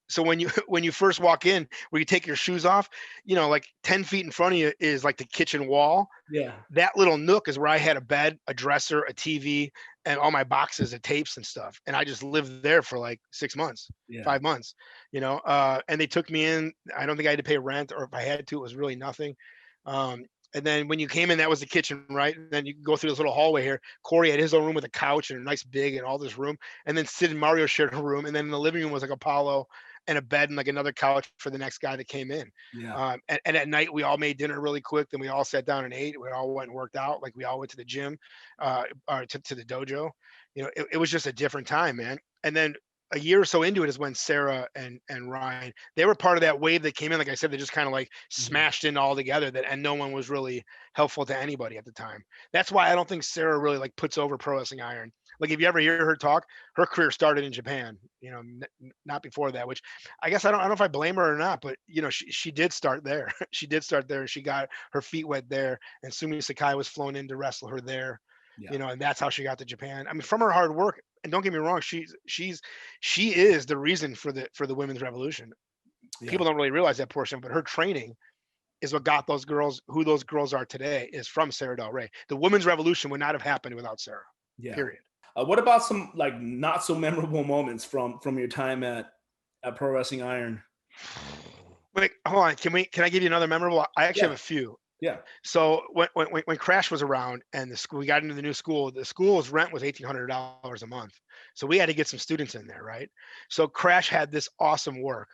So when you first walk in, where you take your shoes off, like 10 feet in front of you is like the kitchen wall. Yeah. That little nook is where I had a bed, a dresser, a TV, and all my boxes of tapes and stuff. And I just lived there for like 6 months, 5 months, and they took me in. I don't think I had to pay rent, or if I had to, it was really nothing. And then when you came in, that was the kitchen, right? And then you go through this little hallway here. Corey had his own room with a couch and a nice big and all this room. And then Sid and Mario shared a room. And then in the living room was like Apollo and a bed and like another couch for the next guy that came in. Yeah. And at night, we all made dinner really quick. Then we all sat down and ate. We all went and worked out. Like we all went to the gym, or to the dojo. It was just a different time, man. And then a year or so into it is when Sarah and Ryan, they were part of that wave that came in. Like I said, they just kind of like smashed in all together, and no one was really helpful to anybody at the time. That's why I don't think Sarah really like puts over Pro Wrestling Iron. Like if you ever hear her talk, her career started in Japan, not before that, which I guess I don't know if I blame her or not, but she did start there. She did start there, and she got her feet wet there, and Sumi Sakai was flown in to wrestle her there. Yeah. And that's how she got to Japan. I mean, from her hard work, and don't get me wrong, she is the reason for the women's revolution. Yeah. People don't really realize that portion, but her training is what got those girls who those girls are today, is from Sarah Del Rey. The women's revolution would not have happened without Sarah. Yeah. Period. What about some like not so memorable moments from your time at Pro Wrestling Iron? Wait, hold on. Can I give you another memorable? I actually have a few. Yeah. So when Crash was around and we got into the new school, the school's rent was $1,800 a month. So we had to get some students in there, right? So Crash had this awesome work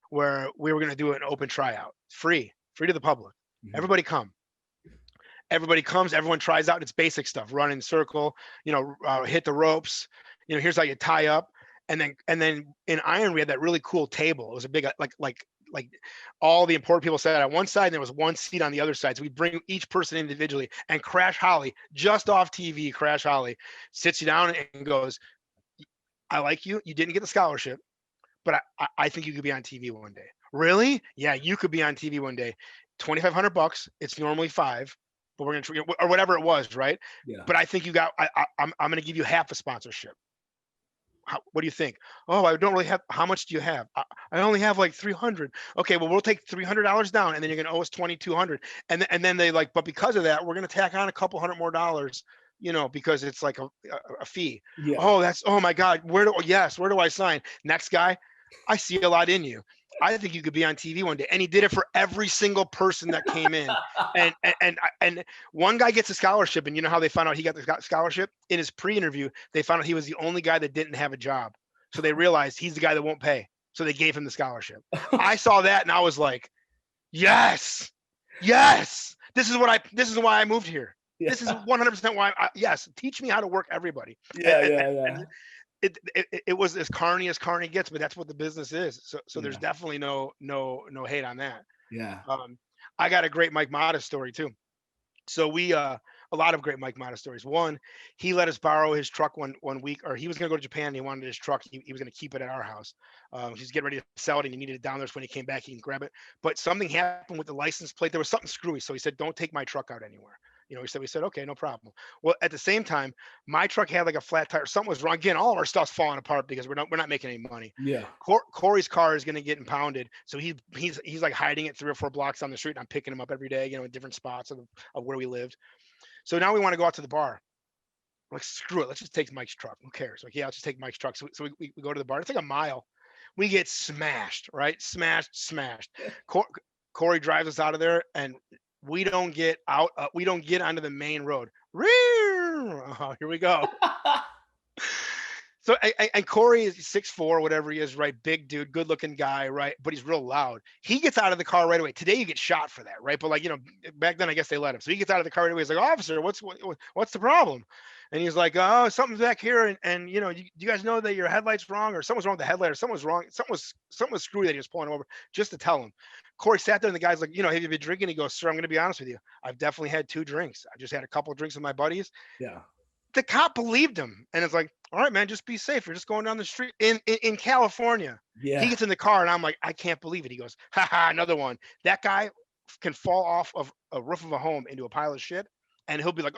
where we were going to do an open tryout, free to the public. Mm-hmm. Everybody comes, everyone tries out. It's basic stuff: run in circle, hit the ropes. Here's how you tie up. And then in Iron, we had that really cool table. It was a big like all the important people sat on one side, and there was one seat on the other side. So we bring each person individually, and Crash Holly, just off TV, Crash Holly sits you down and goes, "I like you. You didn't get the scholarship, but I think you could be on TV one day." Really? Yeah, you could be on TV one day. $2,500. It's normally $5,000, but we're gonna or whatever it was, right? Yeah. But I think you got. I'm gonna give you half a sponsorship. What do you think? Oh, I don't really have. How much do you have? I only have like 300. Okay, well, we'll take $300 down, and then you're gonna owe us 2,200. And then they like, but because of that, we're gonna tack on a couple hundred more dollars, because it's like a fee. Yeah. Oh my God, where do I sign? Next guy, I see a lot in you. I think you could be on TV one day. And he did it for every single person that came in. And one guy gets a scholarship, and you know how they found out he got the scholarship? In his pre-interview, they found out he was the only guy that didn't have a job. So they realized he's the guy that won't pay. So they gave him the scholarship. I saw that and I was like, yes, this is why I moved here. Yeah. This is 100% why. Yes, teach me how to work everybody. Yeah. It was as carny gets, but that's what the business is. So there's definitely no hate on that. Yeah. I got a great Mike Modest story too. So we a lot of great Mike Mata stories. One, he let us borrow his truck one week, or he was going to go to Japan and he wanted his truck. He was going to keep it at our house. He's getting ready to sell it and he needed it down there. So when he came back, he can grab it. But something happened with the license plate. There was something screwy. So he said, "Don't take my truck out anywhere." We said, okay, no problem. Well, at the same time, my truck had like a flat tire. Something was wrong. Again, all of our stuff's falling apart because we're not making any money. Yeah. Corey's car is going to get impounded, so he's like hiding it 3 or 4 blocks down the street, and I'm picking him up every day, in different spots of where we lived. So now we want to go out to the bar. I'm like, screw it, let's just take Mike's truck. Who cares? Like, yeah, let's just take Mike's truck. So we go to the bar. It's like a mile. We get smashed, right? Smashed. Corey drives us out of there, and we don't get out. We don't get onto the main road. Oh, here we go. So and Corey is 6'4", whatever he is, right? Big dude, good looking guy, right? But he's real loud. He gets out of the car right away. Today you get shot for that, right? But like, back then I guess they let him. So he gets out of the car right away. He's like, "Officer, what's the problem?" And he's like, "Oh, something's back here, and you guys know that your headlight's wrong, or something's wrong with the headlight, or something was wrong. Something was screwy that he was pulling over," just to tell him. Corey sat there and the guy's like, "Have you been drinking?" He goes, "Sir, I'm going to be honest with you. I've definitely had 2 drinks. I just had a couple of drinks with my buddies." Yeah. The cop believed him, and it's like, "All right, man, just be safe. You're just going down the street in California." Yeah. He gets in the car, and I'm like, "I can't believe it." He goes, "Ha ha, another one." That guy can fall off of a roof of a home into a pile of shit, and he'll be like,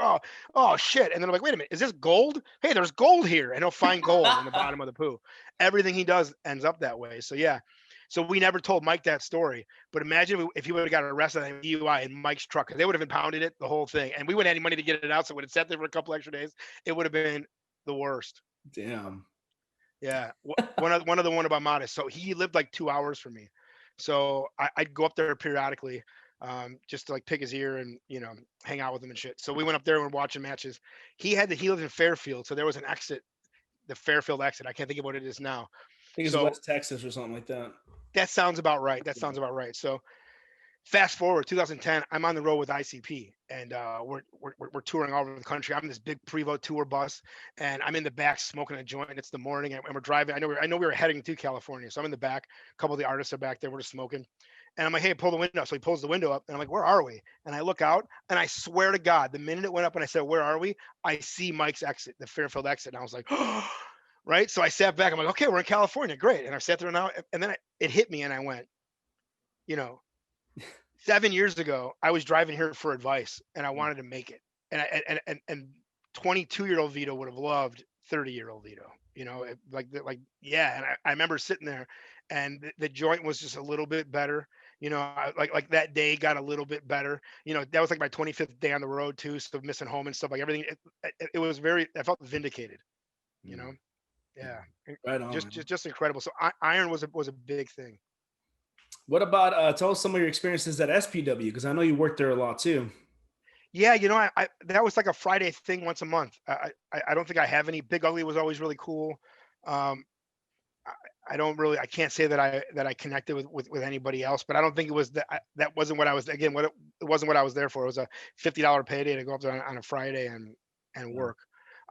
"Oh shit," and then I'm like, "Wait a minute, is this gold? Hey, there's gold here," and he'll find gold in the bottom of the poo. Everything he does ends up that way. So yeah. So we never told Mike that story, but imagine if he would have got arrested on DUI in Mike's truck, because they would have impounded it, the whole thing, and we wouldn't have any money to get it out. So it would have sat there for a couple extra days. It would have been the worst. Damn. Yeah. One of the one about Modest. So he lived like 2 hours from me. So I'd go up there periodically, just to like pick his ear and, hang out with him and shit. So we went up there and we're watching matches. He lived in Fairfield. So there was an exit, the Fairfield exit. I can't think of what it is now. I think it's West Texas or something like that. That sounds about right. So fast forward 2010, I'm on the road with ICP, and we're touring all over the country. I'm in this big Prevost tour bus, and I'm in the back smoking a joint. It's the morning, and we're driving. I know we were heading to California, so I'm in the back. A couple of the artists are back there. We're just smoking, and I'm like, "Hey, pull the window." So he pulls the window up, and I'm like, "Where are we?" And I look out, and I swear to God, the minute it went up and I said, "Where are we?" I see Mike's exit, the Fairfield exit, and I was like, "Oh." Right. So I sat back. I'm like, "Okay, we're in California. Great." And I sat there now, and then it hit me, and I went, 7 years ago, I was driving here for advice, and I wanted to make it. And 22-year-old Vito would have loved 30-year-old Vito. Yeah. And I remember sitting there, and the joint was just a little bit better. Like that day got a little bit better. That was like my 25th day on the road too, so missing home and stuff, like everything. It was I felt vindicated. Yeah. Right on. Just incredible. So iron was a big thing. What about tell us some of your experiences at SPW, because I know you worked there a lot too. Yeah, I that was like a Friday thing once a month. I don't think I have any. Big Ugly was always really cool. I can't say that I connected with anybody else, but I don't think it was that wasn't what I was, again, it wasn't what I was there for. It was a $50 payday to go up there on a Friday and work.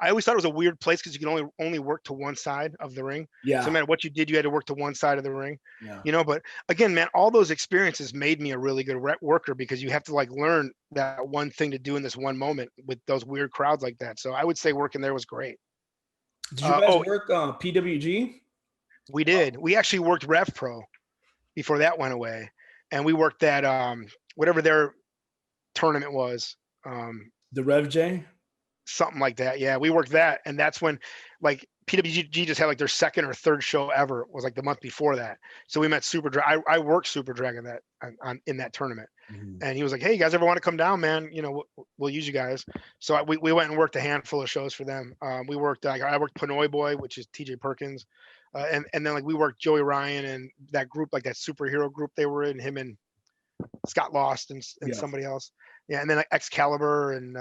I always thought it was a weird place because you can only work to one side of the ring. Yeah. So no matter what you did, you had to work to one side of the ring. Yeah. But again, man, all those experiences made me a really good worker, because you have to like learn that one thing to do in this one moment with those weird crowds like that. So I would say working there was great. Did you guys work PWG? We did. We actually worked Rev Pro before that went away, and we worked that whatever their tournament was. The Rev J? Something like that. Yeah, we worked that, and that's when like PWG just had like their second or third show ever. It was like the month before that. So we met Super Dragon. I worked Super Dragon in that tournament, and he was like, "Hey, you guys ever want to come down, man? We'll use you guys." So we went and worked a handful of shows for them. We worked I worked Pinoy Boy, which is TJ Perkins, and then like we worked Joey Ryan and that group, like that superhero group they were in, him and Scott Lost and somebody else. Yeah, and then like Excalibur and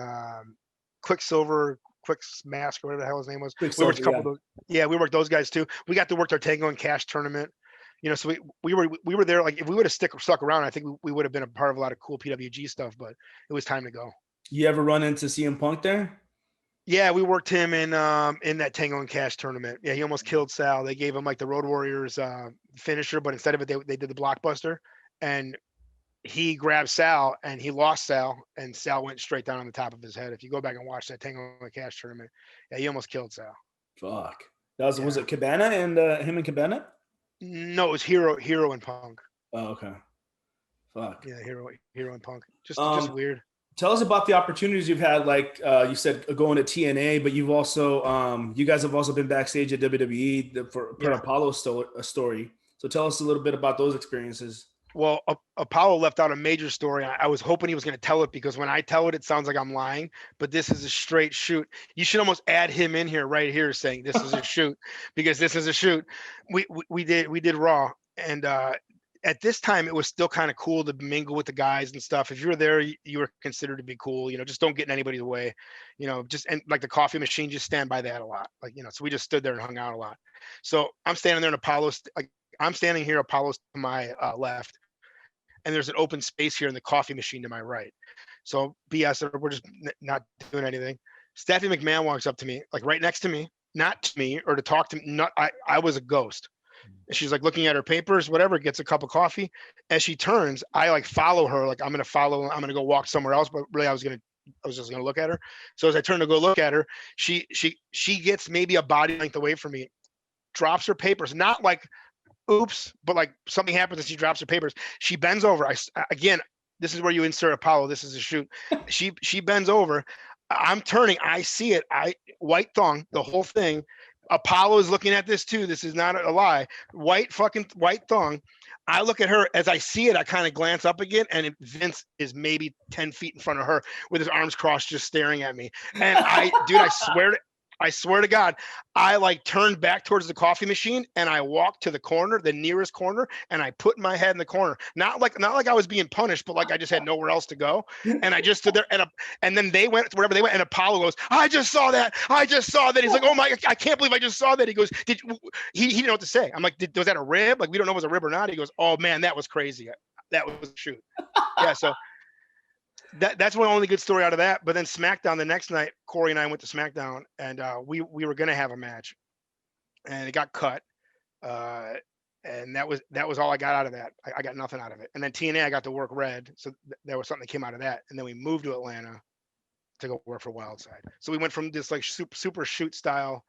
Quicksilver, Mask, or whatever the hell his name was. We worked a couple of those. Yeah, we worked those guys too. We got to work our Tango and Cash tournament. So we were there. Like if we would have stuck around, I think we would have been a part of a lot of cool PWG stuff. But it was time to go. You ever run into CM Punk there? Yeah, we worked him in that Tango and Cash tournament. Yeah, he almost killed Sal. They gave him like the Road Warriors finisher, but instead of it, they did the Blockbuster, and he grabbed Sal and he lost Sal, and Sal went straight down on the top of his head. If you go back and watch that Tango and Cash tournament, yeah, he almost killed Sal. Fuck. That was Yeah. it Cabana and him and Cabana? No, it was Hero and Punk. Oh, okay. Fuck. Yeah, Hero and Punk. Just weird. Tell us about the opportunities you've had. Like you said, going to TNA, but you've also you guys have also been backstage at WWE for Apollo story. So tell us a little bit about those experiences. Well, Apollo left out a major story. I was hoping he was going to tell it, because when I tell it, it sounds like I'm lying, but this is a straight shoot. You should almost add him in here right here saying this is a shoot, because this is a shoot. We did Raw, and at this time it was still kind of cool to mingle with the guys and stuff. If you were there, you were considered to be cool, just don't get in anybody's way, and like the coffee machine, just stand by that a lot. Like, so we just stood there and hung out a lot. So I'm standing there in Apollo's, like I'm standing here, Apollo's to my left, and there's an open space here in the coffee machine to my right. So BS, we're just not doing anything. Stephanie McMahon walks up to me, like right next to me, not to me or to talk to me. I was a ghost. And she's like looking at her papers, whatever, gets a cup of coffee. As she turns, I like follow her. Like I'm going to go walk somewhere else. But really I was just going to look at her. So as I turn to go look at her, she gets maybe a body length away from me, drops her papers, not like, oops, but like something happens and she drops her papers. She bends over. Again, this is where you insert Apollo. This is a shoot. She bends over. I'm turning. I see it. White thong, the whole thing. Apollo is looking at this too. This is not a lie. White thong. I look at her. As I see it, I kind of glance up again, and Vince is maybe 10 feet in front of her with his arms crossed, just staring at me. And I swear to God, I like turned back towards the coffee machine and I walked to the corner, the nearest corner, and I put my head in the corner. Not like I was being punished, but like I just had nowhere else to go. And I just stood there, and then they went wherever they went, and Apollo goes, I just saw that. He's like, oh my, I can't believe I just saw that. He goes, he didn't know what to say. I'm like, was that a rib? Like, we don't know if it was a rib or not. He goes, oh man, that was crazy. That was a shoot. Yeah, so that's one only good story out of that. But then SmackDown the next night, Corey and I went to SmackDown, and we were gonna have a match, and it got cut, and that was all I got out of that. I got nothing out of it. And then TNA, I got to work Red, so there was something that came out of that. And then we moved to Atlanta to go work for Wildside. So we went from this like super shoot style,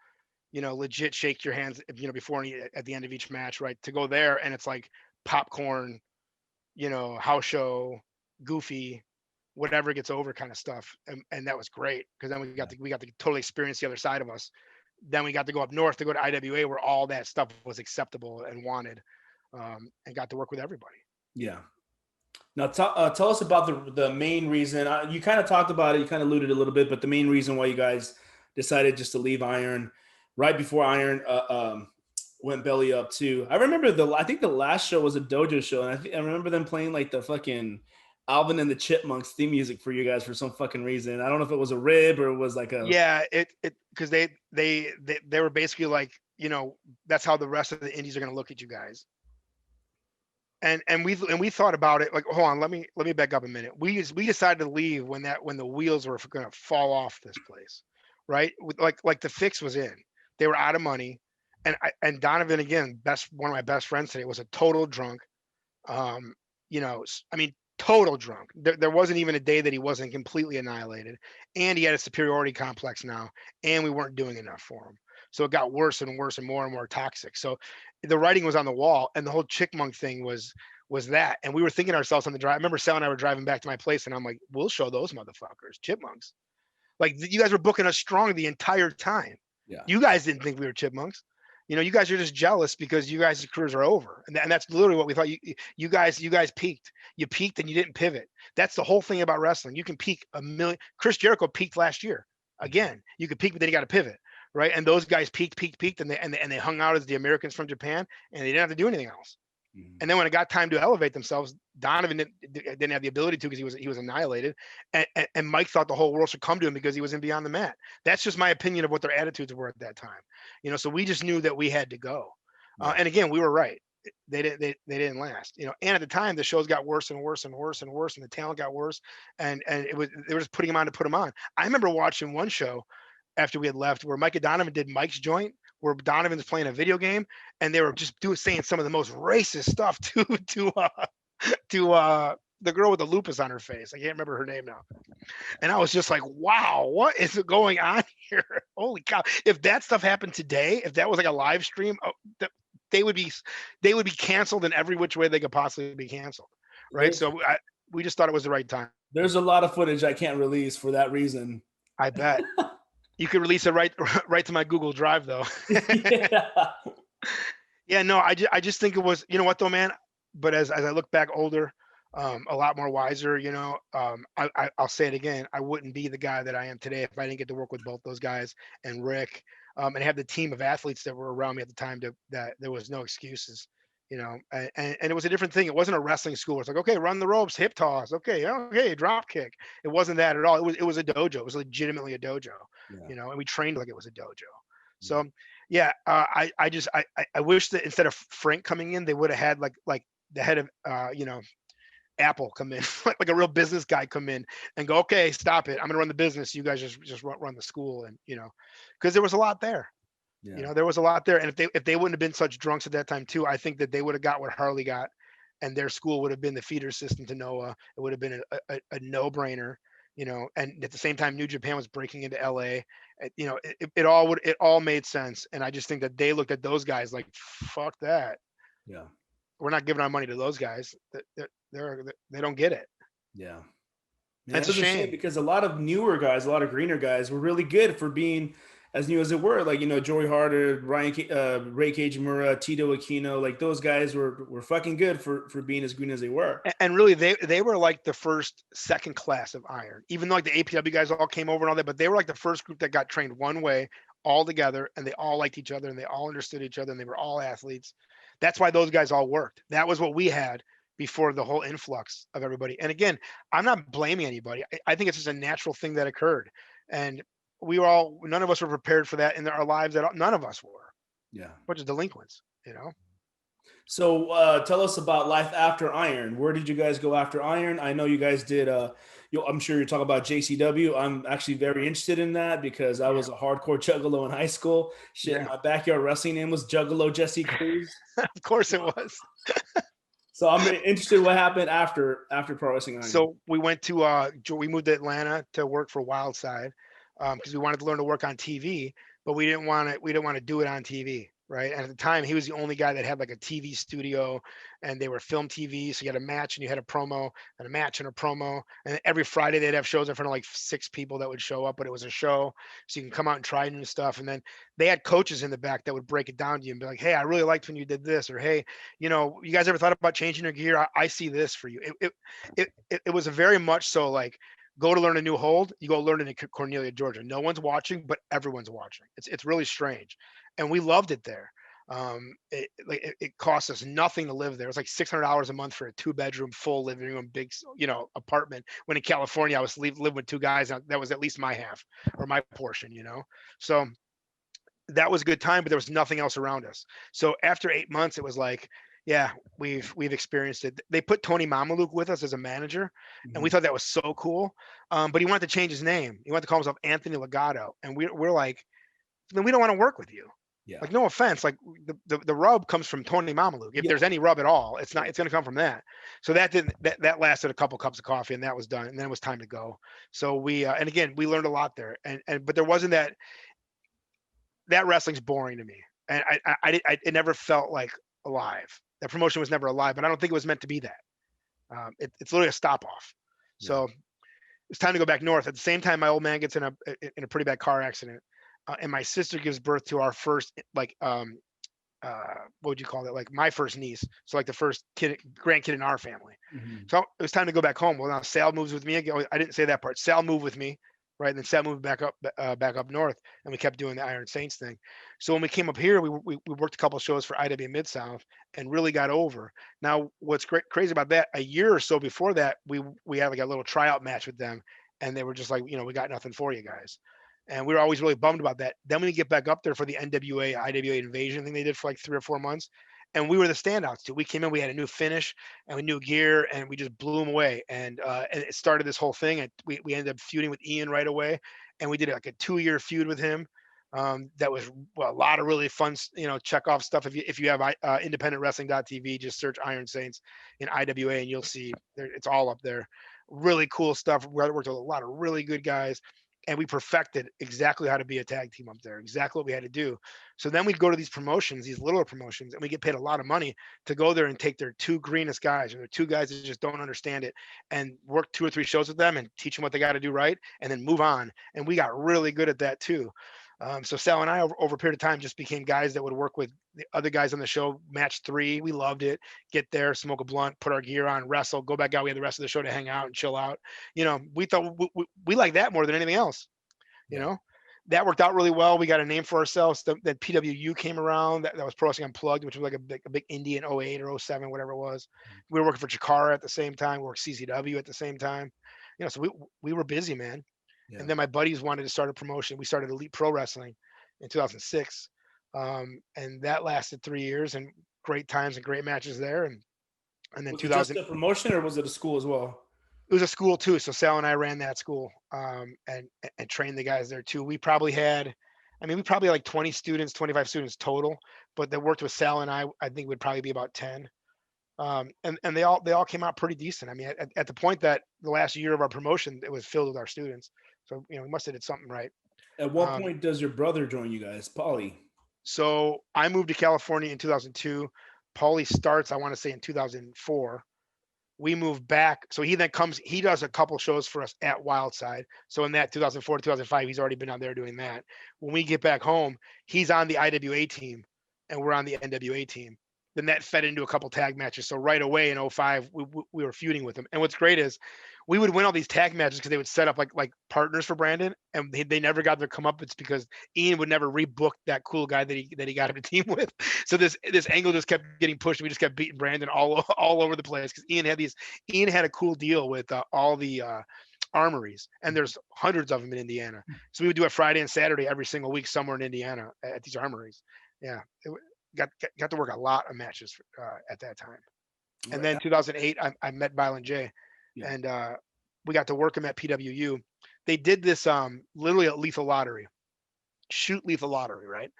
legit shake your hands, before and at the end of each match, right, to go there, and it's like popcorn, house show, goofy, whatever gets over kind of stuff. And that was great, because then we got to totally experience the other side of us. Then we got to go up north to go to IWA, where all that stuff was acceptable and wanted, and got to work with everybody. Yeah. Now tell us about the main reason. You kind of talked about it, you kind of alluded a little bit, but the main reason why you guys decided just to leave Iron right before Iron went belly up too. I remember I think the last show was a dojo show, and I remember them playing like the fucking Alvin and the Chipmunks theme music for you guys for some fucking reason. I don't know if it was a rib or it was like a because they were basically like, that's how the rest of the indies are going to look at you guys. And we thought about it, like, hold on, let me back up a minute. We decided to leave when the wheels were going to fall off this place, right? Like the fix was in. They were out of money, and Donovan, again, one of my best friends today, was a total drunk. I mean, total drunk. There wasn't even a day that he wasn't completely annihilated, and he had a superiority complex now, and we weren't doing enough for him. So it got worse and worse and more toxic. So the writing was on the wall, and the whole Chickmunk thing was that. And we were thinking to ourselves on the drive. I remember Sal and I were driving back to my place, and I'm like, we'll show those motherfuckers, Chipmunks. Like, you guys were booking us strong the entire time. Yeah. You guys didn't think we were Chipmunks. You guys are just jealous because you guys' careers are over. And that's literally what we thought. You guys peaked. You peaked and you didn't pivot. That's the whole thing about wrestling. You can peak a million. Chris Jericho peaked last year. Again, you could peak, but then you got to pivot, right? And those guys peaked, and they hung out as the Americans from Japan, and they didn't have to do anything else. Mm-hmm. And then when it got time to elevate themselves, Donovan didn't have the ability to, because he was annihilated. And Mike thought the whole world should come to him because he was in Beyond the Mat. That's just my opinion of what their attitudes were at that time. So we just knew that we had to go. And again, we were right. They didn't last. And at the time the shows got worse and worse and worse and worse, and the talent got worse. And they were just putting them on to put them on. I remember watching one show after we had left where Mike and Donovan did Mike's Joint, where Donovan's playing a video game, and they were just saying some of the most racist stuff to the girl with the lupus on her face. I can't remember her name now. And I was just like, wow, what is going on here? Holy cow! If that stuff happened today, if that was like a live stream, they would be canceled in every which way they could possibly be canceled, right? There's So we just thought it was the right time. there's a lot of footage I can't release for that reason. I bet you could release it right to my Google Drive though. Yeah. Yeah, no, I just think it was, you know what though, man. But as I look back older, a lot more wiser, I'll say it again. I wouldn't be the guy that I am today if I didn't get to work with both those guys and Rick, and have the team of athletes that were around me at the time that there was no excuses, and it was a different thing. It wasn't a wrestling school. It's like, okay, run the ropes, hip toss, okay, drop kick. It wasn't that at all. It was a dojo. It was legitimately a dojo, Yeah. and we trained like it was a dojo. So yeah, I wish that instead of Frank coming in, they would have had like the head of Apple come in, like a real business guy come in and go, okay, stop it. I'm gonna run the business. You guys just run the school, and because there was a lot there. Yeah. There was a lot there, and if they wouldn't have been such drunks at that time too, I think that they would have got what Harley got, and their school would have been the feeder system to Noah. It would have been a no brainer. And at the same time, New Japan was breaking into LA. It all made sense, and I just think that they looked at those guys like, fuck that. Yeah. We're not giving our money to those guys. They don't get it. Yeah. That's a It's a shame shame. because a lot of newer guys, a lot of greener guys were really good for being as new as it were. Like, Joey Harder, Ray Kajimura, Tito Aquino, like those guys were fucking good for being as green as they were. And really, they were like the second class of Iron, even though like the APW guys all came over and all that, but they were like the first group that got trained one way all together, and they all liked each other, and they all understood each other, and they were all athletes. That's why those guys all worked. That was what we had before the whole influx of everybody. And again, I'm not blaming anybody. I think it's just a natural thing that occurred. And none of us were prepared for that in our lives at all. None of us were. Yeah. Bunch of delinquents, So tell us about life after Iron. Where did you guys go after Iron? I know you guys did. I'm sure you're talking about JCW. I'm actually very interested in that because I was a hardcore juggalo in high school. Shit, my backyard wrestling name was Juggalo Jesse Cruz. Of course it was. So I'm interested in what happened after Pro Wrestling Iron. So we moved to Atlanta to work for Wildside because we wanted to learn to work on TV, but we didn't want to do it on TV. Right. And at the time, he was the only guy that had like a TV studio, and they were film TV. So you had a match and you had a promo and a match and a promo. And every Friday they'd have shows in front of like 6 people that would show up, but it was a show. So you can come out and try new stuff. And then they had coaches in the back that would break it down to you and be like, hey, I really liked when you did this. Or, hey, you guys ever thought about changing your gear? I see this for you. It was a very much so like, go to learn a new hold. You go learn it in Cornelia, Georgia. No one's watching, but everyone's watching. It's really strange. And we loved it there. It cost us nothing to live there. It was like $600 a month for a 2-bedroom, full living room, big, apartment. When in California, I was living with 2 guys. That was at least my half or my portion, So that was a good time, but there was nothing else around us. So after 8 months, it was like, yeah, we've experienced it. They put Tony Mamaluke with us as a manager, and we thought that was so cool. But he wanted to change his name. He wanted to call himself Anthony Legato, and we're like, then we don't want to work with you. Yeah. Like, no offense, like the rub comes from Tony Mamaluke. If there's any rub at all, it's going to come from that. So that lasted a couple cups of coffee, and that was done. And then it was time to go. So we and again, we learned a lot there. But there wasn't that wrestling's boring to me, and it never felt like alive. That promotion was never alive, but I don't think it was meant to be that. It's literally a stop off. So it's time to go back north. At the same time, my old man gets in a pretty bad car accident. And my sister gives birth to our first, what would you call it? Like my first niece. So like the first grandkid in our family. So it was time to go back home. Well, now Sal moves with me again. I didn't say that part. Sal moved with me, right? And then Sal moved back up north, and we kept doing the Iron Saints thing. So when we came up here, we worked a couple of shows for IW Mid-South and really got over. Now, what's crazy about that, a year or so before that, we had like a little tryout match with them, and they were just like, we got nothing for you guys. And we were always really bummed about that. Then we get back up there for the NWA, IWA Invasion thing they did for like 3 or 4 months. And we were the standouts too. We came in, we had a new finish and we new gear, and we just blew them away. And it started this whole thing. And we ended up feuding with Ian right away. And we did like a 2-year feud with him. That was a lot of really fun, check off stuff. If you have independentwrestling.tv, just search Iron Saints in IWA and you'll see it's all up there. Really cool stuff. We worked with a lot of really good guys, and we perfected exactly how to be a tag team up there, exactly what we had to do. So then we'd go to these promotions, these little promotions, and we get paid a lot of money to go there and take their two greenest guys, or their two guys that just don't understand it, and work 2 or 3 shows with them and teach them what they got to do right, and then move on. And we got really good at that too. So Sal and I, over a period of time, just became guys that would work with the other guys on the show. Match 3, we loved it. Get there, smoke a blunt, put our gear on, wrestle, go back out. We had the rest of the show to hang out and chill out. We thought we like that more than anything else. That worked out really well. We got a name for ourselves. Then PWU came around. That was Pro Wrestling Unplugged, which was like a big indie in 08 or 07, whatever it was. We were working for Chikara at the same time. We worked CCW at the same time. So we were busy, man. Yeah. And then my buddies wanted to start a promotion. We started Elite Pro Wrestling in 2006. And that lasted 3 years, and great times and great matches there. And then was 2000. It just a promotion, or was it a school as well? It was a school too. So Sal and I ran that school, and trained the guys there too. We probably had like 20 students, 25 students total, but that worked with Sal and I think would probably be about 10. And they all came out pretty decent. I mean, at the point that the last year of our promotion, it was filled with our students. So, we must have did something right. At what point does your brother join you guys, Paulie? So I moved to California in 2002. Paulie starts, I want to say, in 2004. We moved back. So he does a couple shows for us at Wildside. So in that 2004 to 2005, he's already been out there doing that. When we get back home, he's on the IWA team and we're on the NWA team. Then that fed into a couple tag matches. So right away in 2005, we were feuding with them. And what's great is we would win all these tag matches because they would set up like partners for Brandon, and they never got their comeuppance because Ian would never rebook that cool guy that he got him to team with. So this angle just kept getting pushed. We just kept beating Brandon all over the place because Ian had a cool deal with all the armories, and there's hundreds of them in Indiana. So we would do it Friday and Saturday every single week somewhere in Indiana at these armories. Yeah. Got to work a lot of matches at that time. And then 2008, I met Violent J, and we got to work him at PWU. They did this literally a lethal lottery, shoot lethal lottery, right?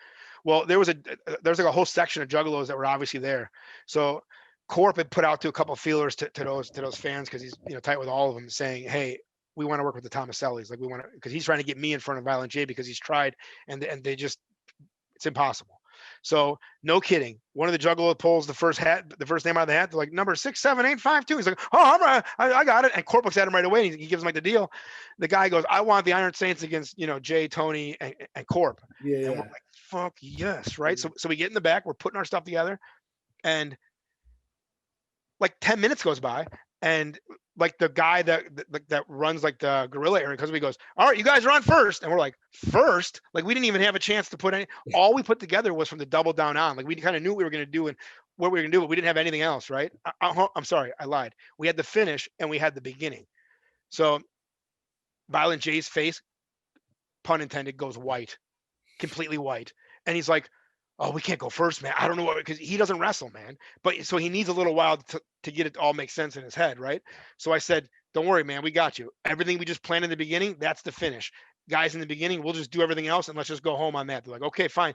Well, there's like a whole section of juggalos that were obviously there. So Corp had put out to a couple of feelers to those fans, because he's tight with all of them, saying, hey, we want to work with the Thomasellis. Like, we want to, because he's trying to get me in front of Violent J, because he's tried and they just, it's impossible. So no kidding. One of the juggalo pulls the first name out of the hat. They're like, number 67852. He's like, oh, I got it. And Corp looks at him right away. And he gives him like the deal. The guy goes, I want the Iron Saints against, Jay, Tony, and Corp. Yeah. And we're like, fuck yes, right? So we get in the back. We're putting our stuff together, and like 10 minutes goes by, and like the guy that runs like the gorilla area, because he goes, all right, you guys are on first. And we're like, first? Like, we didn't even have a chance to put any, all we put together was from the double down on. Like, we kind of knew what we were going to do and what we were going to do, but we didn't have anything else, right? I'm sorry, I lied. We had the finish and we had the beginning. So Violent J's face, pun intended, goes white, completely white. And he's like, oh, we can't go first, man. I don't know what, because he doesn't wrestle, man. But so he needs a little while to get it to all make sense in his head, right? So I said, don't worry, man, we got you. Everything we just planned in the beginning, that's the finish. Guys, in the beginning, we'll just do everything else and let's just go home on that. They're like, okay, fine.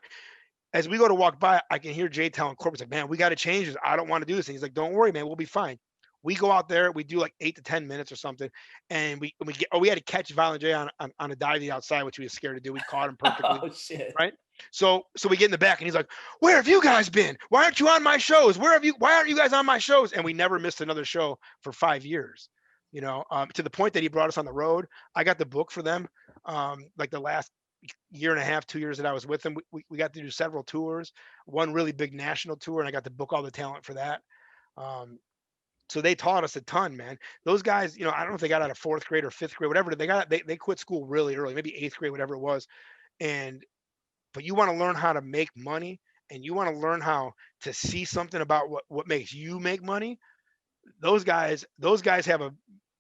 As we go to walk by, I can hear Jay telling Corp, like, man, we got to change this. I don't want to do this. And he's like, don't worry, man, we'll be fine. We go out there, we do like 8 to 10 minutes or something, and we had to catch Violent J on a dive outside, which we were scared to do. We caught him perfectly. Oh shit! Right? So we get in the back, and he's like, "Where have you guys been? Why aren't you on my shows? Why aren't you guys on my shows?" And we never missed another show for 5 years. To the point that he brought us on the road. I got the book for them. Like the last year and a half, 2 years that I was with them, we got to do several tours. One really big national tour, and I got to book all the talent for that. So they taught us a ton, man. Those guys, I don't know if they got out of 4th grade or 5th grade, whatever. They quit school really early, maybe 8th grade, whatever it was. But you want to learn how to make money, and you want to learn how to see something about what makes you make money. Those guys have a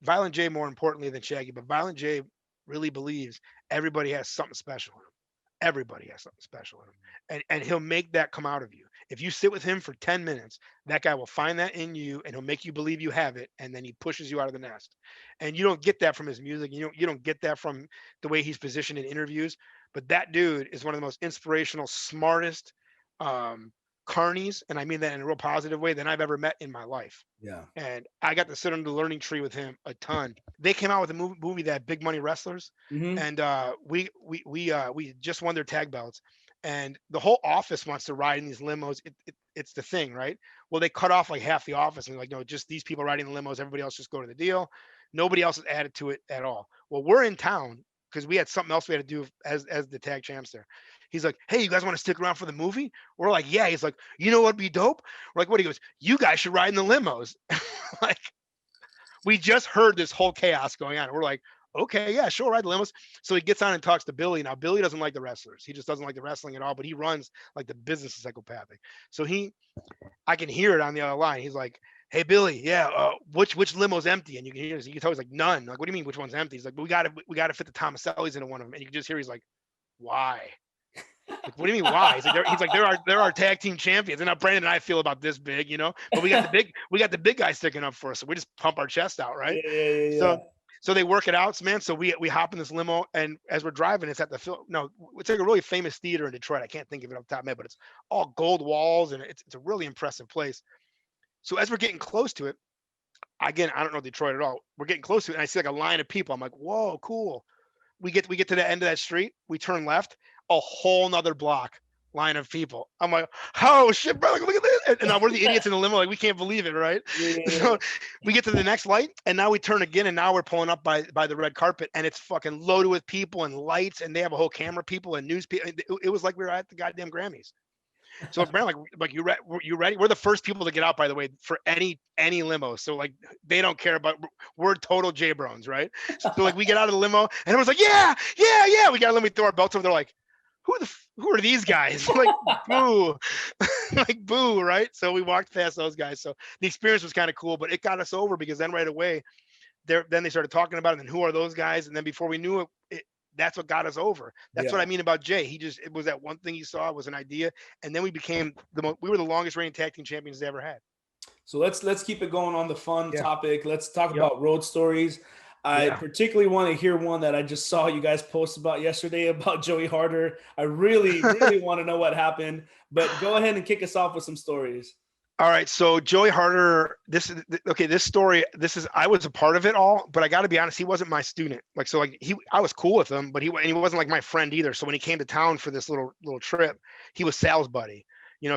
Violent J more importantly than Shaggy, but Violent J really believes everybody has something special. Everybody has something special in him, and he'll make that come out of you. If you sit with him for 10 minutes, that guy will find that in you, and he'll make you believe you have it, and then he pushes you out of the nest. And you don't get that from his music. You don't get that from the way he's positioned in interviews. But that dude is one of the most inspirational, smartest um, carnies, and I mean that in a real positive way, than I've ever met in my life. Yeah. And I got to sit under the learning tree with him a ton. They came out with a movie that Big Money Wrestlers, Hmm. and we just won their tag belts, and the whole office wants to ride in these limos. It's the thing, right? Well, they cut off like half the office and like, no, just these people riding the limos. Everybody else just go to the deal. Nobody else has added to it at all. Well, we're in town because we had something else we had to do as the tag champs there. He's like, hey, you guys want to stick around for the movie? We're like, yeah. He's like, you know what'd be dope? We're like, what? He goes, you guys should ride in the limos. Like, we just heard this whole chaos going on. We're like, okay, yeah, sure, ride the limos. So he gets on and talks to Billy. Now, Billy doesn't like the wrestlers. He just doesn't like the wrestling at all, but he runs like the business is psychopathic. So I can hear it on the other line. He's like, hey, Billy, yeah, which limo's empty? And you can hear, you can tell he's like, none. Like, what do you mean, which one's empty? He's like, we got to fit the Thomasellis into one of them. And you can just hear he's like, why? Like, what do you mean why? He's like there are tag team champions. And now Brandon and I feel about this big, but we got the big guy sticking up for us. So we just pump our chest out, right? Yeah, yeah, So yeah. so they work it out, man. So we hop in this limo, and as we're driving, it's at the film. No, it's like a really famous theater in Detroit. I can't think of it off the top of my head, but it's all gold walls, and it's a really impressive place. So as we're getting close to it, again, I don't know Detroit at all. We're getting close to it, and I see like a line of people. I'm like, whoa, cool. We get to the end of that street. We turn left, a whole nother block line of people. I'm like, oh shit, bro, look at this. And now we're the idiots in the limo, like we can't believe it, right? Yeah, yeah, yeah. So we get to the next light, and now we turn again, and now we're pulling up by the red carpet, and it's fucking loaded with people and lights, and they have a whole camera people and news people. It was like we were at the goddamn Grammys. So Brandon, like you ready? We're the first people to get out, by the way, for any limo. So like they don't care about, we're total J Browns, right? So like we get out of the limo, and everyone's like, yeah, yeah, yeah. We gotta let me throw our belts over. They're like, who are these guys? Like, boo, like boo, right? So we walked past those guys. So the experience was kind of cool, but it got us over because then right away, then they started talking about it. And who are those guys? And then before we knew it, that's what got us over. That's what Yeah. I mean about Jay. It was that one thing he saw, it was an idea, and then we were the longest reigning tag team champions they ever had. So let's keep it going on the fun Yeah. topic. Let's talk Yep. about road stories. I Yeah. particularly want to hear one that I just saw you guys post about yesterday about Joey Harder. I really, really want to know what happened, but go ahead and kick us off with some stories. All right, so Joey Harder, this is okay. This story, I was a part of it all, but I got to be honest, he wasn't my student. Like, so like I was cool with him, but he wasn't like my friend either. So when he came to town for this little trip, he was Sal's buddy,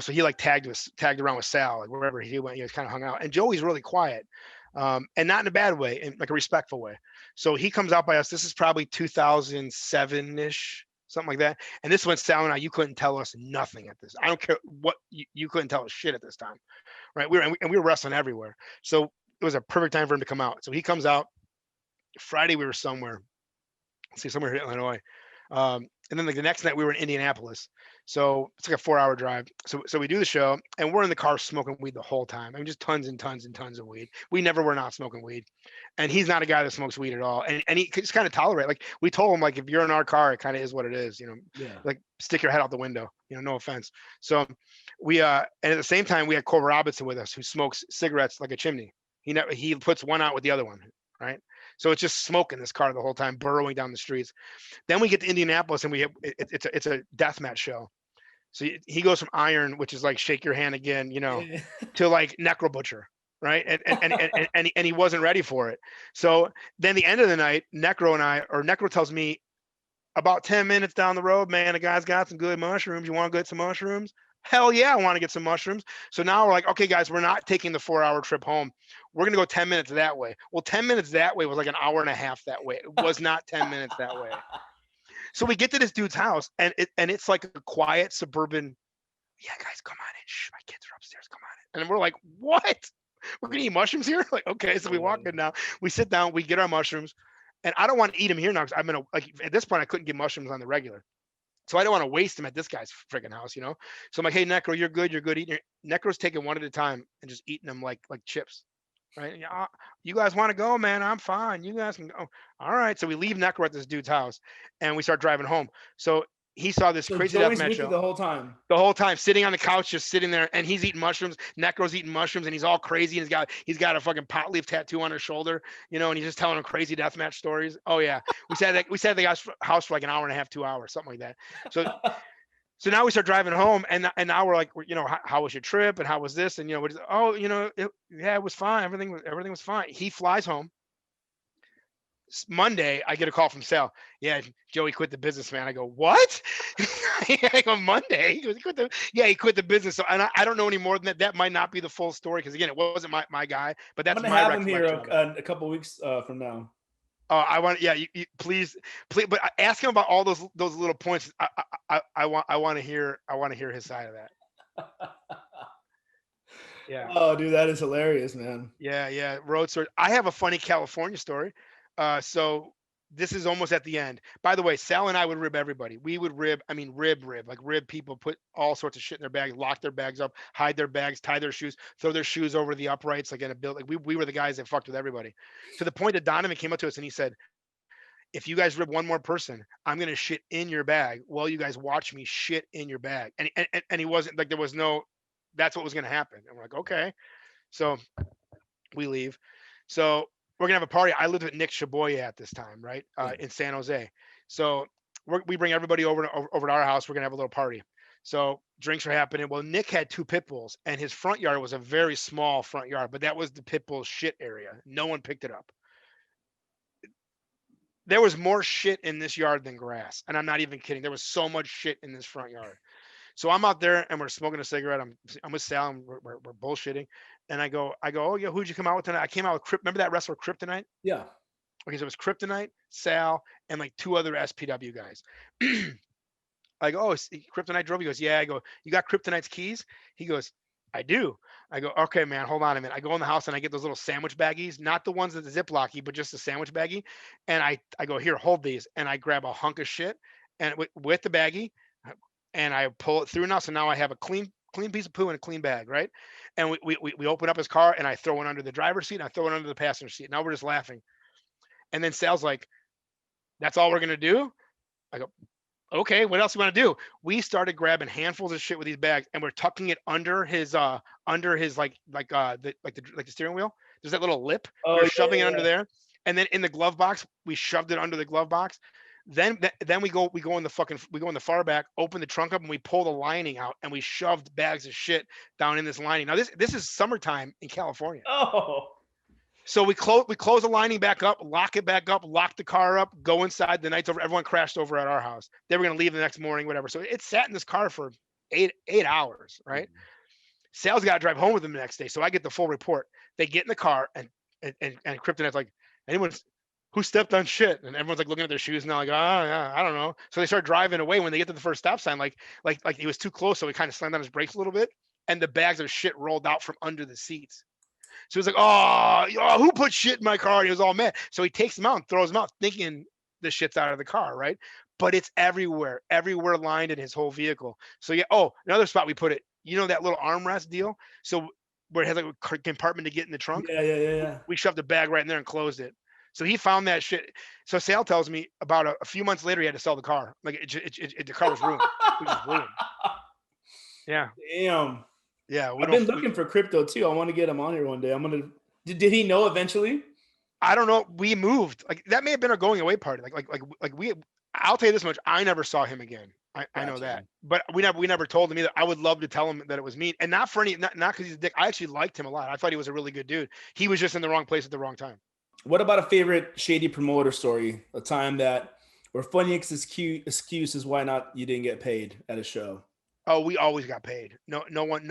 So he like tagged around with Sal, like wherever he went, he was kind of hung out. And Joey's really quiet, and not in a bad way, in like a respectful way. So he comes out by us. This is probably 2007 ish. Something like that. And this went Sal and I, you couldn't tell us nothing at this. I don't care what you couldn't tell us shit at this time. Right. We were wrestling everywhere. So it was a perfect time for him to come out. So he comes out Friday. We were somewhere in Illinois. And then like the next night we were in Indianapolis. So it's like a 4-hour drive. So we do the show and we're in the car smoking weed the whole time. I mean, just tons and tons and tons of weed. We never were not smoking weed. And he's not a guy that smokes weed at all. And he just kind of tolerate, like we told him, like, if you're in our car, it kind of is what it is, Yeah. like stick your head out the window, no offense. So and at the same time we had Cole Robinson with us, who smokes cigarettes like a chimney. He puts one out with the other one. Right. So it's just smoke in this car the whole time, burrowing down the streets. Then we get to Indianapolis and it's a death match show. So he goes from Iron, which is like shake your hand again, Yeah. to like Necro Butcher, right? And he wasn't ready for it. So then the end of the night, Necro tells me, about 10 minutes down the road, man, the guy's got some good mushrooms. You want to get some mushrooms? Hell yeah, I want to get some mushrooms. So now we're like, okay, guys, we're not taking the 4-hour trip home. We're going to go 10 minutes that way. Well, 10 minutes that way was like an hour and a half that way. It was not 10 minutes that way. So we get to this dude's house, and it's like a quiet suburban. Yeah, guys, come on in. Shh, my kids are upstairs. Come on in. And we're like, what? We're gonna eat mushrooms here? Like, okay. So we walk in now. We sit down. We get our mushrooms, and I don't want to eat them here now because at this point I couldn't get mushrooms on the regular, so I don't want to waste them at this guy's freaking house, So I'm like, hey, Necro, you're good. You're good eating. Necro's taking one at a time and just eating them like chips. Right? You guys want to go, man? I'm fine. You guys can go. All right. So we leave Necro at this dude's house, and we start driving home. So he saw this So crazy death Joey's match with you show the whole time. the whole time, sitting on the couch, just sitting there, and he's eating mushrooms. Necro's eating mushrooms, and he's all crazy, and he's got a fucking pot leaf tattoo on his shoulder, and he's just telling him crazy deathmatch stories. Oh yeah, we sat at the guy's house for like an hour and a half, 2 hours, something like that. So now we start driving home, and now we're like, how was your trip, and how was this, and it was fine. Everything was fine. He flies home. Monday, I get a call from Sal. Yeah, Joey quit the business, man. I go, what? I go, Monday. He goes, he quit the business. So, and I don't know any more than that. That might not be the full story because again, it wasn't my guy. But that's I'm gonna my have him here recollection. a couple weeks from now. I want, yeah, you please, but ask him about all those little points. I want to hear his side of that. Yeah. Oh, dude, that is hilarious, man. Yeah. Road story. I have a funny California story. So this is almost at the end. By the way, Sal and I would rib everybody. We would rib, like rib people, put all sorts of shit in their bags, lock their bags up, hide their bags, tie their shoes, throw their shoes over the uprights, like in a building. Like we were the guys that fucked with everybody. To the point that Donovan came up to us and he said, if you guys rib one more person, I'm gonna shit in your bag while you guys watch me shit in your bag. And he wasn't like, there was no, that's what was gonna happen. And we're like, okay. So we leave. So we're gonna have a party. I lived with Nick Shaboya at this time, right, in San Jose. So we bring everybody over to our house. We're gonna have a little party. So drinks are happening. Well, Nick had 2 pit bulls, and his front yard was a very small front yard, but that was the pit bull shit area. No one picked it up. There was more shit in this yard than grass, and I'm not even kidding. There was so much shit in this front yard. So I'm out there and we're smoking a cigarette. I'm with Sal and we're bullshitting. And I go, oh yeah, who'd you come out with tonight? I came out with Remember that wrestler Kryptonite? Yeah. Okay, so it was Kryptonite, Sal, and like 2 other SPW guys. I go, oh, Kryptonite drove. He goes, yeah. I go, you got Kryptonite's keys? He goes, I do. I go, okay, man, hold on a minute. I go in the house and I get those little sandwich baggies, not the ones that the Ziplocky, but just the sandwich baggie. And I go, here, hold these. And I grab a hunk of shit and with the baggie, and I pull it through now. So now I have a clean piece of poo in a clean bag, right? And we open up his car and I throw it under the driver's seat and I throw it under the passenger seat. Now we're just laughing. And then Sal's like, that's all we're gonna do? I go, okay, what else do you want to do? We started grabbing handfuls of shit with these bags and we're tucking it under his the steering wheel. There's that little lip. Oh, We're shoving it yeah. under there. And then in the glove box, we shoved it under the glove box. Then we go in the far back, open the trunk up, and we pull the lining out, and we shoved bags of shit down in this lining. Now this is summertime in California. Oh. So we close the lining back up, lock it back up, lock the car up, go inside. The night's over. Everyone crashed over at our house. They were gonna leave the next morning, whatever. So it sat in this car for eight hours, right? Mm-hmm. Sal's got to drive home with them the next day. So I get the full report. They get in the car and Kryptonite's like, anyone who stepped on shit, and everyone's like looking at their shoes and they're like, oh yeah, I don't know. So they start driving away. When they get to the first stop sign, like he was too close, so he kind of slammed on his brakes a little bit, and the bags of shit rolled out from under the seats. So he's like, oh, who put shit in my car? And he was all mad. So he takes them out and throws them out, thinking the shit's out of the car, right? But it's everywhere lined in his whole vehicle. So yeah. Oh, another spot we put it. You know that little armrest deal? So where it has like a compartment to get in the trunk? Yeah. We shoved the bag right in there and closed it. So he found that shit. So Sal tells me about a few months later, he had to sell the car. Like the car was ruined. It was ruined. Yeah. Damn. Yeah. I've been looking for Crypto too. I want to get him on here one day. Did he know eventually? I don't know. We moved. Like that may have been our going away party. I'll tell you this much. I never saw him again. I know that, but we never told him either. I would love to tell him that it was me, and not because he's a dick. I actually liked him a lot. I thought he was a really good dude. He was just in the wrong place at the wrong time. What about a favorite shady promoter story? A time where funniest excuse is why not you didn't get paid at a show. Oh, we always got paid. No one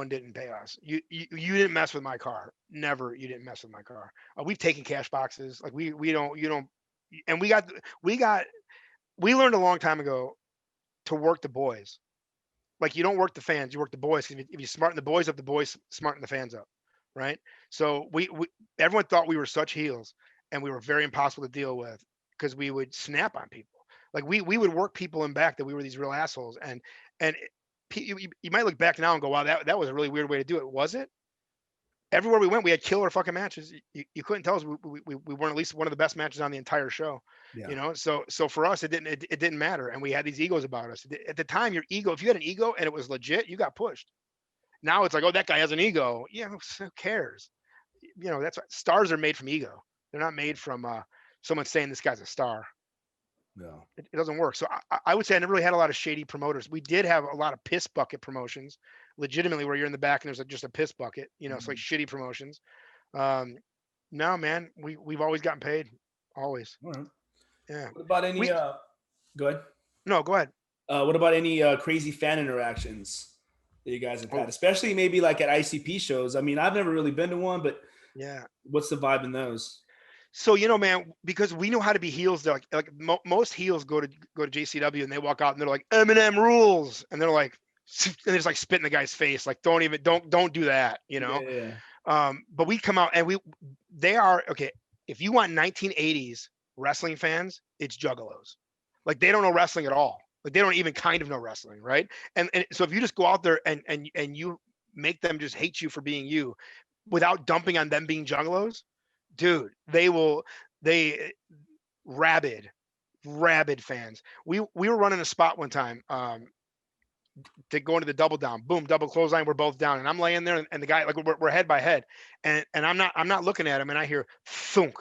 didn't pay us. You didn't mess with my car. Never. You didn't mess with my car. We've taken cash boxes. Like we don't. And we learned a long time ago to work the boys. Like you don't work the fans, you work the boys. If you smarten the boys up, the boys smarten the fans up, right? So everyone thought we were such heels, and we were very impossible to deal with because we would snap on people. Like we would work people in back that we were these real assholes, and you might look back now and go, wow, that was a really weird way to do it. Was it? Everywhere we went, we had killer fucking matches. You couldn't tell us we weren't at least one of the best matches on the entire show. Yeah. you know. So for us, it didn't matter, and we had these egos about us. At the time, your ego, if you had an ego and it was legit, you got pushed. Now it's like, oh, that guy has an ego. Yeah, who cares? You know, that's what, stars are made from ego. They're not made from someone saying this guy's a star. Yeah. It doesn't work. So I would say I never really had a lot of shady promoters. We did have a lot of piss bucket promotions, legitimately, where you're in the back and there's just a piss bucket. You know, it's like shitty promotions. Um, no, man, we've always gotten paid, always. All right. Yeah. What about any? We Go ahead. no, go ahead. What about any crazy fan interactions that you guys have Oh, had, especially maybe like at ICP shows? I mean, I've never really been to one, but yeah. what's the vibe in those? So you know, man, because we know how to be heels. They're most heels go to JCW and they walk out and they're like Eminem rules, and they're like, and they're just like spit in the guy's face, like don't do that, you know. Yeah. But we come out and they are okay. If you want 1980s wrestling fans, it's juggalos. Like they don't know wrestling at all. Like they don't even kind of know wrestling, right? And so if you just go out there and you make them just hate you for being you, without dumping on them being juggalos, dude, they rabid, rabid fans. We were running a spot one time. To go into the double down, boom, double clothesline. We're both down, and I'm laying there, and the guy, like we're head by head, and I'm not looking at him, and I hear thunk.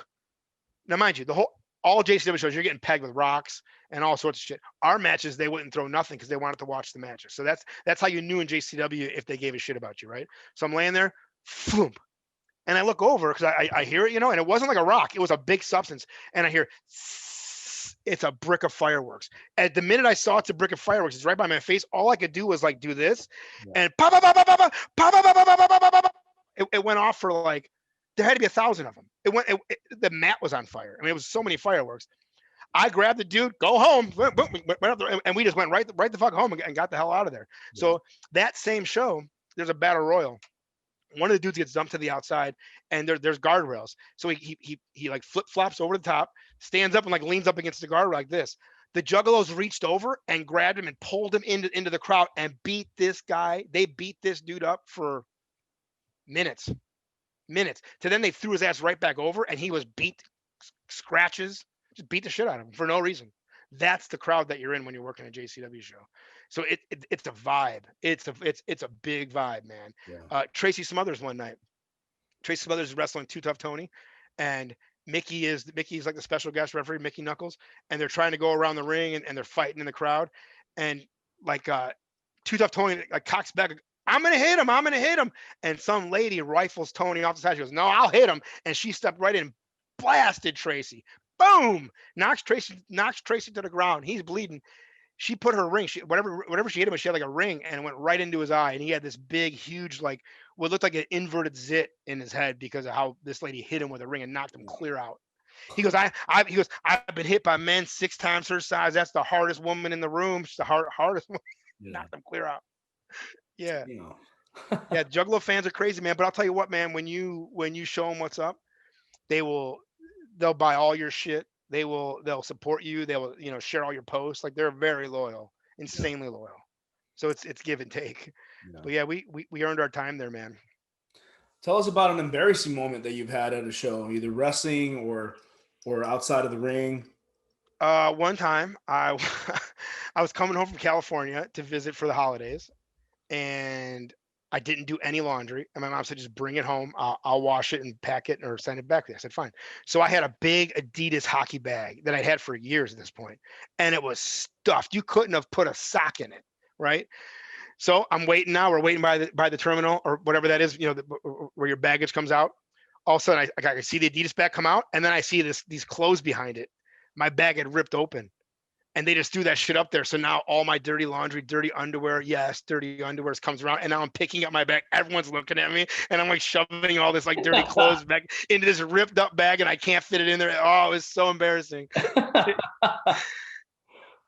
Now, mind you, all JCW shows you're getting pegged with rocks and all sorts of shit. Our matches they wouldn't throw nothing because they wanted to watch the matches. So that's how you knew in JCW if they gave a shit about you, right? So I'm laying there, thump, and I look over because I hear it, you know, and it wasn't like a rock; it was a big substance, and I hear. It's a brick of fireworks. At the minute I saw it's a brick of fireworks, it's right by my face. All I could do was like do this, and pop, pop, pop, pop, pop, pop, pop, pop, pop, pop, pop, pop, pop. It went off for like there had to be 1,000 of them. The mat was on fire. I mean, it was so many fireworks. I grabbed the dude, go home, went up there, and we just went right the fuck home and got the hell out of there. Yeah. So that same show, there's a battle royal. One of the dudes gets dumped to the outside, and there's guardrails. So he like flip flops over the top, stands up and like leans up against the guardrail like this. The Juggalos reached over and grabbed him and pulled him into the crowd and beat this guy. They beat this dude up for minutes. To then they threw his ass right back over, and he was beat, scratches, just beat the shit out of him for no reason. That's the crowd that you're in when you're working a JCW show. So it's a vibe. It's a big vibe, man. Yeah. Tracy Smothers one night. Tracy Smothers is wrestling Too Tough Tony, and Mickey's like the special guest referee, Mickey Knuckles, and they're trying to go around the ring and they're fighting in the crowd, and like Too Tough Tony like cocks back. I'm gonna hit him, and some lady rifles Tony off the side. She goes, "No, I'll hit him," and she stepped right in, and blasted Tracy. Boom! Knocks Tracy to the ground. He's bleeding. She put her ring, whatever she hit him with, she had like a ring and it went right into his eye. And he had this big, huge, like what looked like an inverted zit in his head because of how this lady hit him with a ring and knocked him clear out. He goes, I've been hit by men 6 times her size. That's the hardest woman in the room. She's the hardest one. Yeah. Knocked him clear out. Yeah. You know. Yeah. Juggalo fans are crazy, man. But I'll tell you what, man, when you show them what's up, they'll buy all your shit. They'll support you. They will, share all your posts. Like they're very loyal, insanely loyal. So it's give and take. Yeah. But yeah, we earned our time there, man. Tell us about an embarrassing moment that you've had at a show, either wrestling or outside of the ring. One time I was coming home from California to visit for the holidays, and I didn't do any laundry. And my mom said, just bring it home. I'll wash it and pack it or send it back. I said, fine. So I had a big Adidas hockey bag that I'd had for years at this point, and it was stuffed. You couldn't have put a sock in it, right? So I'm waiting now. We're waiting by the terminal or whatever that is, where your baggage comes out. All of a sudden, I see the Adidas bag come out, and then I see these clothes behind it. My bag had ripped open. And they just threw that shit up there. So now all my dirty laundry, dirty underwear, dirty underwear comes around. And now I'm picking up my bag. Everyone's looking at me. And I'm like shoving all this like dirty clothes back into this ripped up bag. And I can't fit it in there. Oh, it's so embarrassing.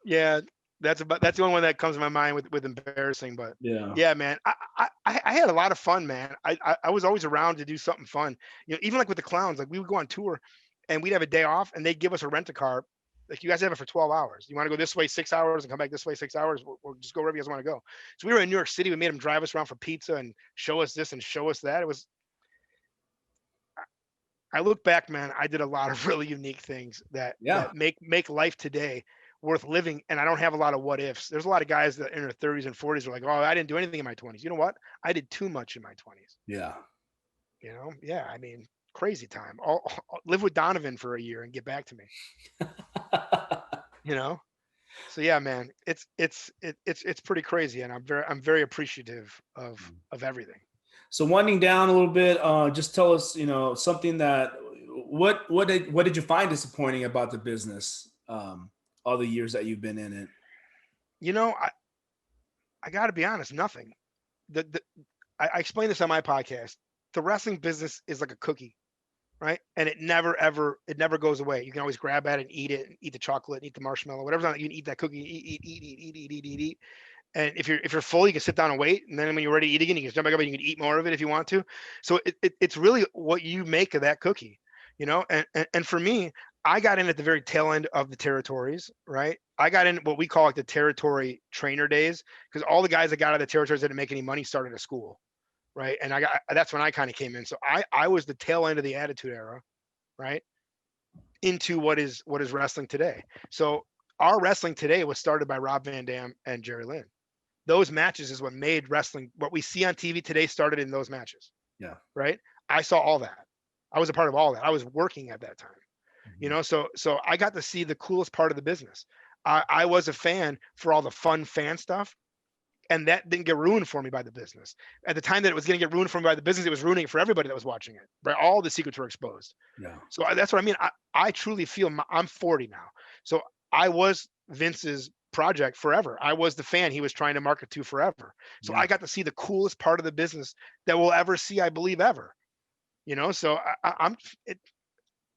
Yeah, that's the only one that comes to my mind with embarrassing. But yeah, man, I had a lot of fun, man. I was always around to do something fun. Even like with the clowns, like we would go on tour and we'd have a day off and they'd give us a rent-a-car. Like, you guys have it for 12 hours. You want to go this way 6 hours and come back this way 6 hours? We'll just go wherever you guys want to go. So we were in New York City. We made them drive us around for pizza and show us this and show us that. It was, I look back, man, I did a lot of really unique things that Yeah. make life today worth living. And I don't have a lot of what ifs. There's a lot of guys that in their 30s and 40s are like, oh, I didn't do anything in my 20s. You know what? I did too much in my 20s. Yeah. You know? Yeah. I mean, crazy time. I'll live with Donovan for a year and get back to me. You know? So yeah, man, it's pretty crazy, and I'm very appreciative of everything. So winding down a little bit, just tell us, something that what did you find disappointing about the business, all the years that you've been in it? You know, I got to be honest, nothing. The I explained this on my podcast. The wrestling business is like a cookie, right? And it never goes away. You can always grab at it and eat it, and eat the chocolate, and eat the marshmallow, whatever's on it. You can eat that cookie, eat. And if you're full, you can sit down and wait. And then when you're ready to eat again, you can jump back up and you can eat more of it if you want to. So it's really what you make of that cookie, And for me, I got in at the very tail end of the territories, right? I got in what we call like the territory trainer days, because all the guys that got out of the territories that didn't make any money started at school, right? And that's when I kind of came in. So I was the tail end of the Attitude Era, right? Into what is wrestling today. So our wrestling today was started by Rob Van Dam and Jerry Lynn. Those matches is what made wrestling. What we see on TV today started in those matches. Yeah. Right. I saw all that. I was a part of all that. I was working at that time. Mhm. So I got to see the coolest part of the business. I was a fan for all the fun fan stuff, and that didn't get ruined for me by the business. At the time that it was going to get ruined for me by the business, it was ruining it for everybody that was watching it. Right, all the secrets were exposed. Yeah. So that's what I mean. I truly feel I'm 40 now, so I was Vince's project forever. I was the fan he was trying to market to forever. So Yeah. I got to see the coolest part of the business that we'll ever see, I believe, ever. So I'm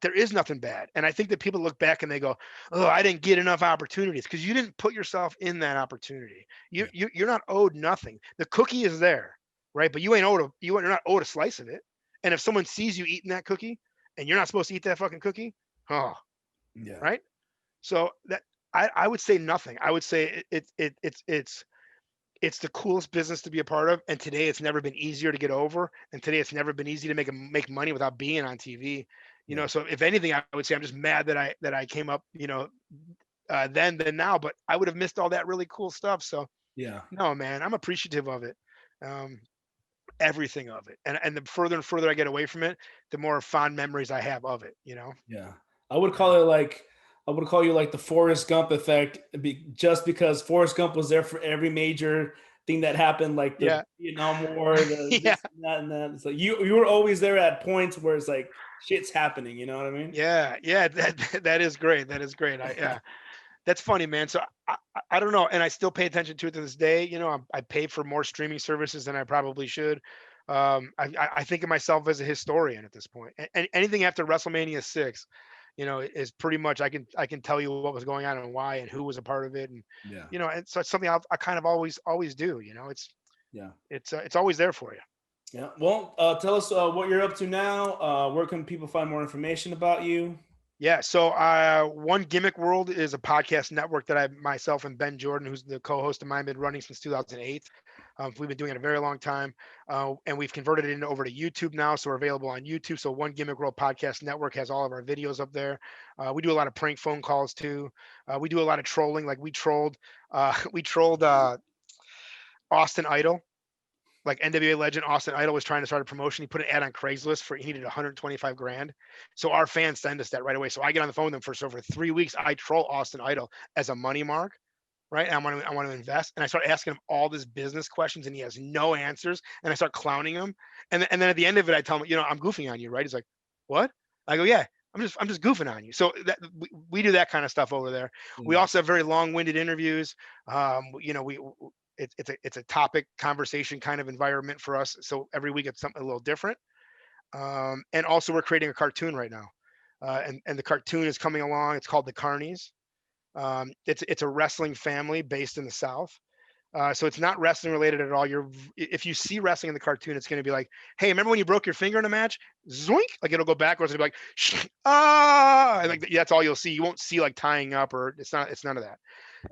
there is nothing bad. And I think that people look back and they go, "Oh, I didn't get enough opportunities," because you didn't put yourself in that opportunity. Yeah. You're not owed nothing. The cookie is there, right? But you're not owed a slice of it. And if someone sees you eating that cookie and you're not supposed to eat that fucking cookie, oh, Yeah. right? So that I would say nothing. I would say it's the coolest business to be a part of. And today it's never been easier to get over. And today it's never been easy to make money without being on TV. Yeah. So if anything, I would say I'm just mad that I came up, then than now. But I would have missed all that really cool stuff. So Yeah. no, man, I'm appreciative of it. Um, Everything of it. And the further and further I get away from it, the more fond memories I have of it. Yeah. I would Yeah. call it like I would call you like the Forrest Gump effect, just because Forrest Gump was there for every major thing that happened, like the Yeah. Vietnam War, the Yeah. this and that and that. It's like you were always there at points where it's like shit's happening. You know what I mean? Yeah. Yeah. That is great. That is great. Yeah. That's funny, man. So I don't know, and I still pay attention to it to this day. I pay for more streaming services than I probably should. I think of myself as a historian at this point. And anything after WrestleMania 6, is pretty much I can tell you what was going on and why and who was a part of it, and Yeah. and so it's something I kind of always do. Yeah. It's always there for you. Yeah. Well, tell us what you're up to now. Where can people find more information about you? Yeah. So, One Gimmick World is a podcast network that myself and Ben Jordan, who's the co-host of mine, been running since 2008. We've been doing it a very long time, and we've converted it over to YouTube now, so we're available on YouTube. So, One Gimmick World Podcast Network has all of our videos up there. We do a lot of prank phone calls too. We do a lot of trolling. Like we trolled, Austin Idol. Like NWA legend Austin Idol was trying to start a promotion. He put an ad on Craigslist he needed 125 grand. So our fans send us that right away. So I get on the phone with them for over 3 weeks. I troll Austin Idol as a money mark, right? And I want to invest. And I start asking him all this business questions, and he has no answers. And I start clowning him. And then at the end of it, I tell him, I'm goofing on you, right? He's like, what? I go, yeah. I'm just goofing on you. So we do that kind of stuff over there. We Yeah. also have very long-winded interviews. It's a topic conversation kind of environment for us. So every week it's something a little different. And also we're creating a cartoon right now. And the cartoon is coming along. It's called The Carnies. It's a wrestling family based in the South. So it's not wrestling related at all. If you see wrestling in the cartoon, it's going to be like, hey, remember when you broke your finger in a match? Zoink! Like it'll go backwards. It'll be like, ah! And like that's all you'll see. You won't see like tying up It's none of that.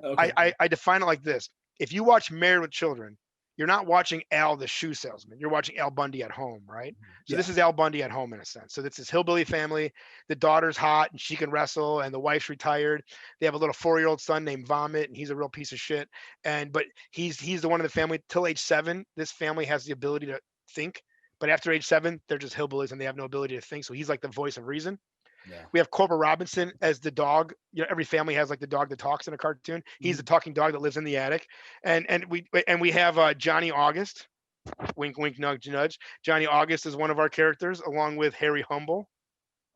Okay. I define it like this. If you watch Married with Children, you're not watching Al the shoe salesman. You're watching Al Bundy at home, right? So Yeah. this is Al Bundy at home in a sense. So this is hillbilly family. The daughter's hot and she can wrestle, and the wife's retired. They have a little 4-year-old son named Vomit, and he's a real piece of shit. But he's the one in the family till age 7. This family has the ability to think, but after age 7, they're just hillbillies and they have no ability to think. So he's like the voice of reason. Yeah. We have Corporal Robinson as the dog. Every family has like the dog that talks in a cartoon. He's the talking dog that lives in the attic. And we have Johnny August. Wink, wink, nudge, nudge. Johnny August is one of our characters, along with Harry Humble.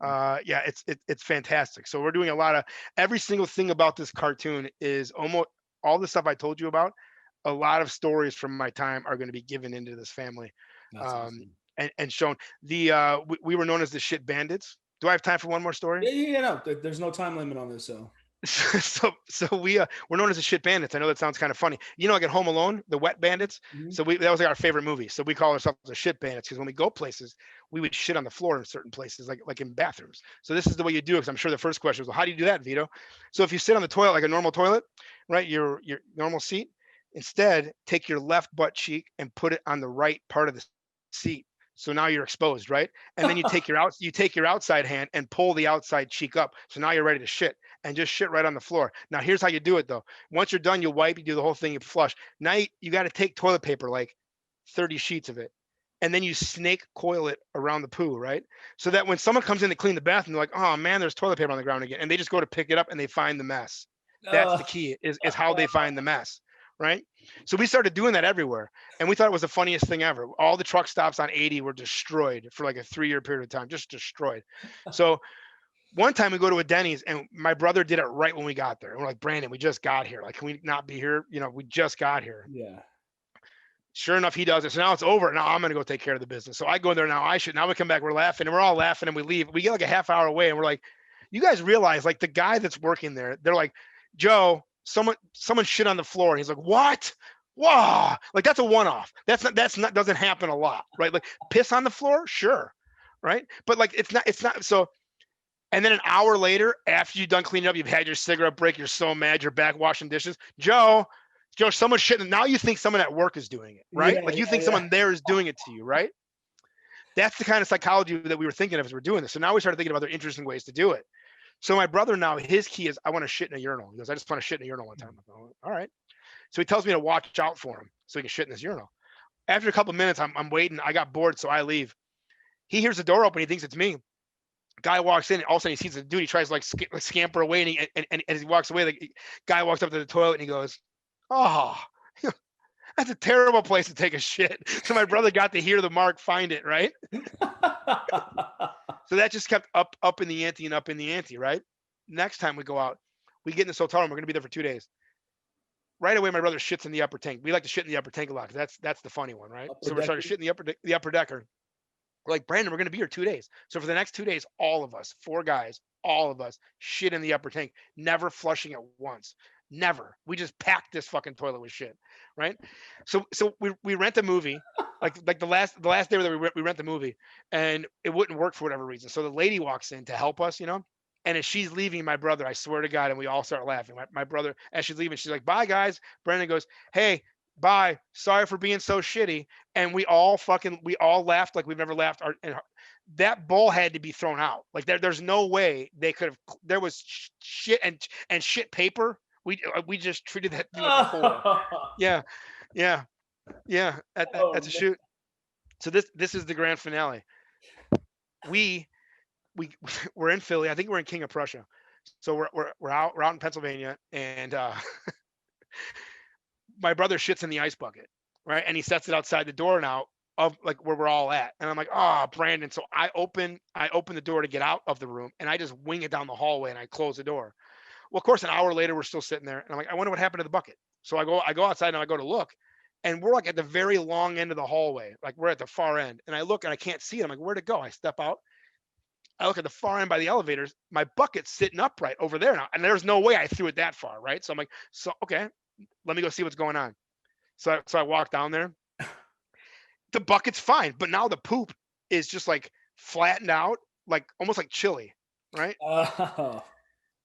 Yeah, it's fantastic. So we're doing a lot of, every single thing about this cartoon is almost all the stuff I told you about. A lot of stories from my time are going to be given into this family. That's awesome. And shown. We were known as the Shit Bandits. Do I have time for one more story? Yeah. No, there's no time limit on this. So So we're known as the Shit Bandits. I know that sounds kind of funny. Like at Home Alone, the Wet Bandits. So that was like our favorite movie. So we call ourselves the Shit Bandits because when we go places, we would shit on the floor in certain places, like in bathrooms. So this is the way you do it. Because I'm sure the first question was, well, how do you do that, Vito? So if you sit on the toilet like a normal toilet, right, your normal seat, instead take your left butt cheek and put it on the right part of the seat. So now you're exposed, right? And then you take your outside hand and pull the outside cheek up. So now you're ready to shit, and just shit right on the floor. Now here's how you do it though. Once you're done, you wipe, you do the whole thing, you flush. Now you got to take toilet paper, like 30 sheets of it, and then you snake coil it around the poo, right? So that when someone comes in to clean the bathroom, they're like, oh man, there's toilet paper on the ground again. And they just go to pick it up and they find the mess. That's the key, is how they find the mess. Right. So we started doing that everywhere. And we thought it was the funniest thing ever. All the truck stops on 80 were destroyed for like a 3-year period of time, just destroyed. So one time we go to a Denny's and my brother did it right when we got there. And we're like, Brandon, we just got here. Like, can we not be here? We just got here. yeah. Sure enough, he does it. So now it's over. Now I'm going to go take care of the business. So I go there. Now we come back. We're laughing and we're all laughing and we leave. We get like a half hour away and we're like, you guys realize, like, the guy that's working there, they're like, Joe, someone shit on the floor. And he's like, what? Wow. Like, that's a one-off. That's not doesn't happen a lot, right? Like, piss on the floor, sure, right? But like, it's not. So, and then an hour later, after you're done cleaning up, you've had your cigarette break, you're so mad, you're back washing dishes. Joe, someone shitting. Now you think someone at work is doing it, right? Like, you think someone there is doing it to you, right? That's the kind of psychology that we were thinking of as we're doing this. So now we started thinking of other interesting ways to do it. So my brother now, his key is, I want to shit in a urinal. He goes, I just want to shit in a urinal one time. I'm like, all right. So he tells me to watch out for him so he can shit in this urinal. After a couple of minutes, I'm waiting. I got bored, so I leave. He hears the door open. He thinks it's me. Guy walks in, and all of a sudden he sees the dude. He tries to like scamper away, and as he walks away, the guy walks up to the toilet and he goes, oh, that's a terrible place to take a shit. So my brother got to hear the mark, find it, right? So that just kept up in the ante and up in the ante, right? Next time we go out, we get in this hotel room. We're going to be there for 2 days. Right away, my brother shits in the upper tank. We like to shit in the upper tank a lot because that's the funny one, right? So we're starting to shit in the upper decker. We're like, Brandon, we're going to be here 2 days. So for the next 2 days, all of us, 4 guys, all of us shit in the upper tank, never flushing it once. Never. We just packed this fucking toilet with shit, right? So we rent a movie, like the last day that we rent the movie, and it wouldn't work for whatever reason. So the lady walks in to help us, and as she's leaving, my brother, I swear to God, and we all start laughing. My brother, as she's leaving, she's like, bye guys. Brandon goes, hey, bye. Sorry for being so shitty. And we all laughed like we've never laughed. And that bowl had to be thrown out. Like there's no way they could have. There was shit and shit paper. We just treated that thing like a whore. Yeah. That's a shoot. So this is the grand finale. We're in Philly. I think we're in King of Prussia. So we're out in Pennsylvania, and my brother shits in the ice bucket, right? And he sets it outside the door now of like where we're all at. And I'm like, oh, Brandon. So I open the door to get out of the room, and I just wing it down the hallway and I close the door. Well, of course, an hour later, we're still sitting there, and I'm like, I wonder what happened to the bucket. So I go outside and I go to look, and we're like at the very long end of the hallway, like we're at the far end, and I look and I can't see it. I'm like, where'd it go? I step out. I look at the far end by the elevators. My bucket's sitting upright over there now, and there's no way I threw it that far, right? So I'm like, okay, let me go see what's going on. So I walk down there. The bucket's fine, but now the poop is just like flattened out, like almost like chili, right?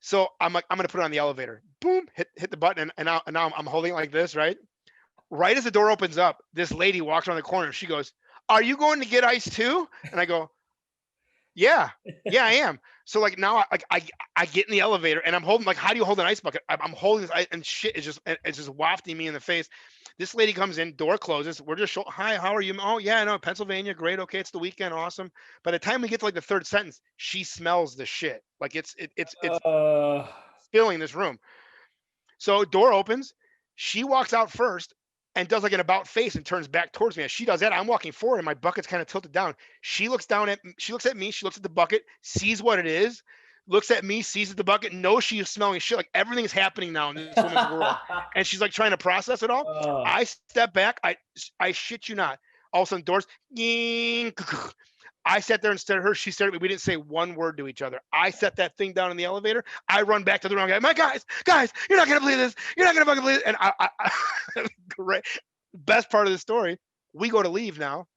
So I'm like, I'm gonna put it on the elevator. Boom, hit the button, and now I'm holding it like this, right? right as the door opens up, this lady walks around the corner. She goes, "Are you going to get ice too?" And I go, yeah, I am. So like now I get in the elevator and I'm holding, like, how do you hold an ice bucket? I'm holding this and shit is it's just wafting me in the face. This lady comes in, door closes. We're just hi, how are you? Oh yeah, I know, Pennsylvania, great. Okay, it's the weekend, awesome. By the time we get to like the third sentence, she smells the shit. Like it's Uh, filling this room. So door opens, she walks out first and does like an about face and turns back towards me. As she does that, I'm walking forward and my bucket's kind of tilted down. She looks she looks at me, she looks at the bucket, sees what it is, looks at me, sees the bucket, knows she is smelling shit. Like everything's happening now in this woman's world. And she's like trying to process it all. I step back, I shit you not. All of a sudden, doors, I sat there instead of her. She stared at me. We didn't say one word to each other. I set that thing down in the elevator. I run back to the wrong guy. My guys, you're not gonna believe this. You're not gonna fucking believe it. And great. Best part of the story. We go to leave now.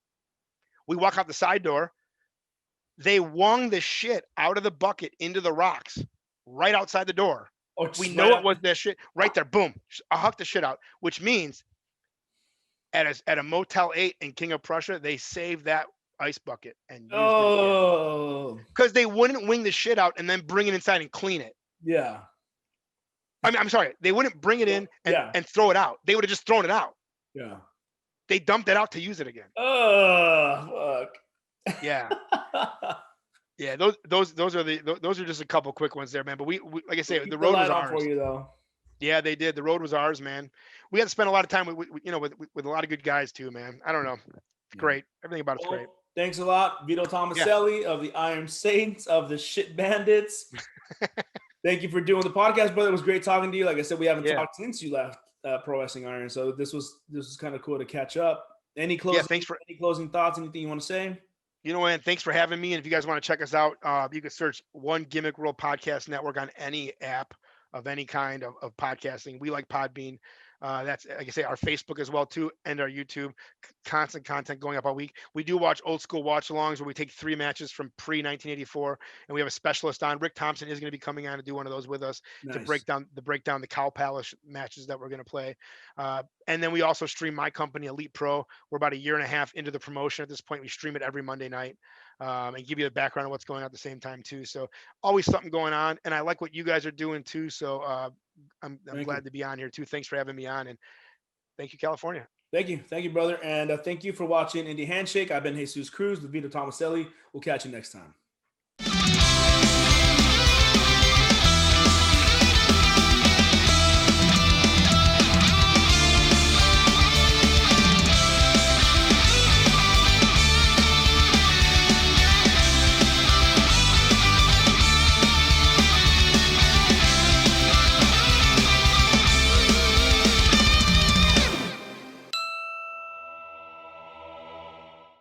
We walk out the side door. They wung the shit out of the bucket into the rocks right outside the door. We know it was that shit right there. Boom. I hucked the shit out, which means at a Motel 8 in King of Prussia, they saved that ice bucket and used it because they wouldn't wing the shit out and then bring it inside and clean it. Yeah. I mean, I'm sorry, they wouldn't bring it in and throw it out. They would have just thrown it out. Yeah. They dumped it out to use it again. Oh, fuck. Yeah. Yeah, those are just a couple quick ones there, man. But we like I say, the road was ours. For you, though. Yeah, they did. The road was ours, man. We had to spend a lot of time with a lot of good guys too, man. I don't know. It's great. Everything about it's great. Thanks a lot, Vito Thomaselli of the Iron Saints, of the Shit Bandits. Thank you for doing the podcast, brother. It was great talking to you. Like I said, we haven't talked since you left Pro Wrestling Iron, so this was kind of cool to catch up. Any closing thoughts? Anything you want to say? You know, man, thanks for having me. And if you guys want to check us out, you can search One Gimmick World Podcast Network on any app of any kind of podcasting. We like Podbean. That's, like I say, our Facebook as well too, and our YouTube. Constant content going up all week. We do watch old school watch alongs where we take 3 matches from pre 1984, and we have a specialist on. Rick Thompson is going to be coming on to do one of those with us to break down the Cow Palace matches that we're going to play. And then we also stream my company, Elite Pro. We're about 1.5 years into the promotion at this point. We stream it every Monday night. And give you the background of what's going on at the same time too. So always something going on, and I like what you guys are doing too. So I'm glad to be on here too. Thanks for having me on, and thank you, California. Thank you, brother, and thank you for watching Indy Handshake. I've been Jesus Cruz with Vito Thomaselli. We'll catch you next time.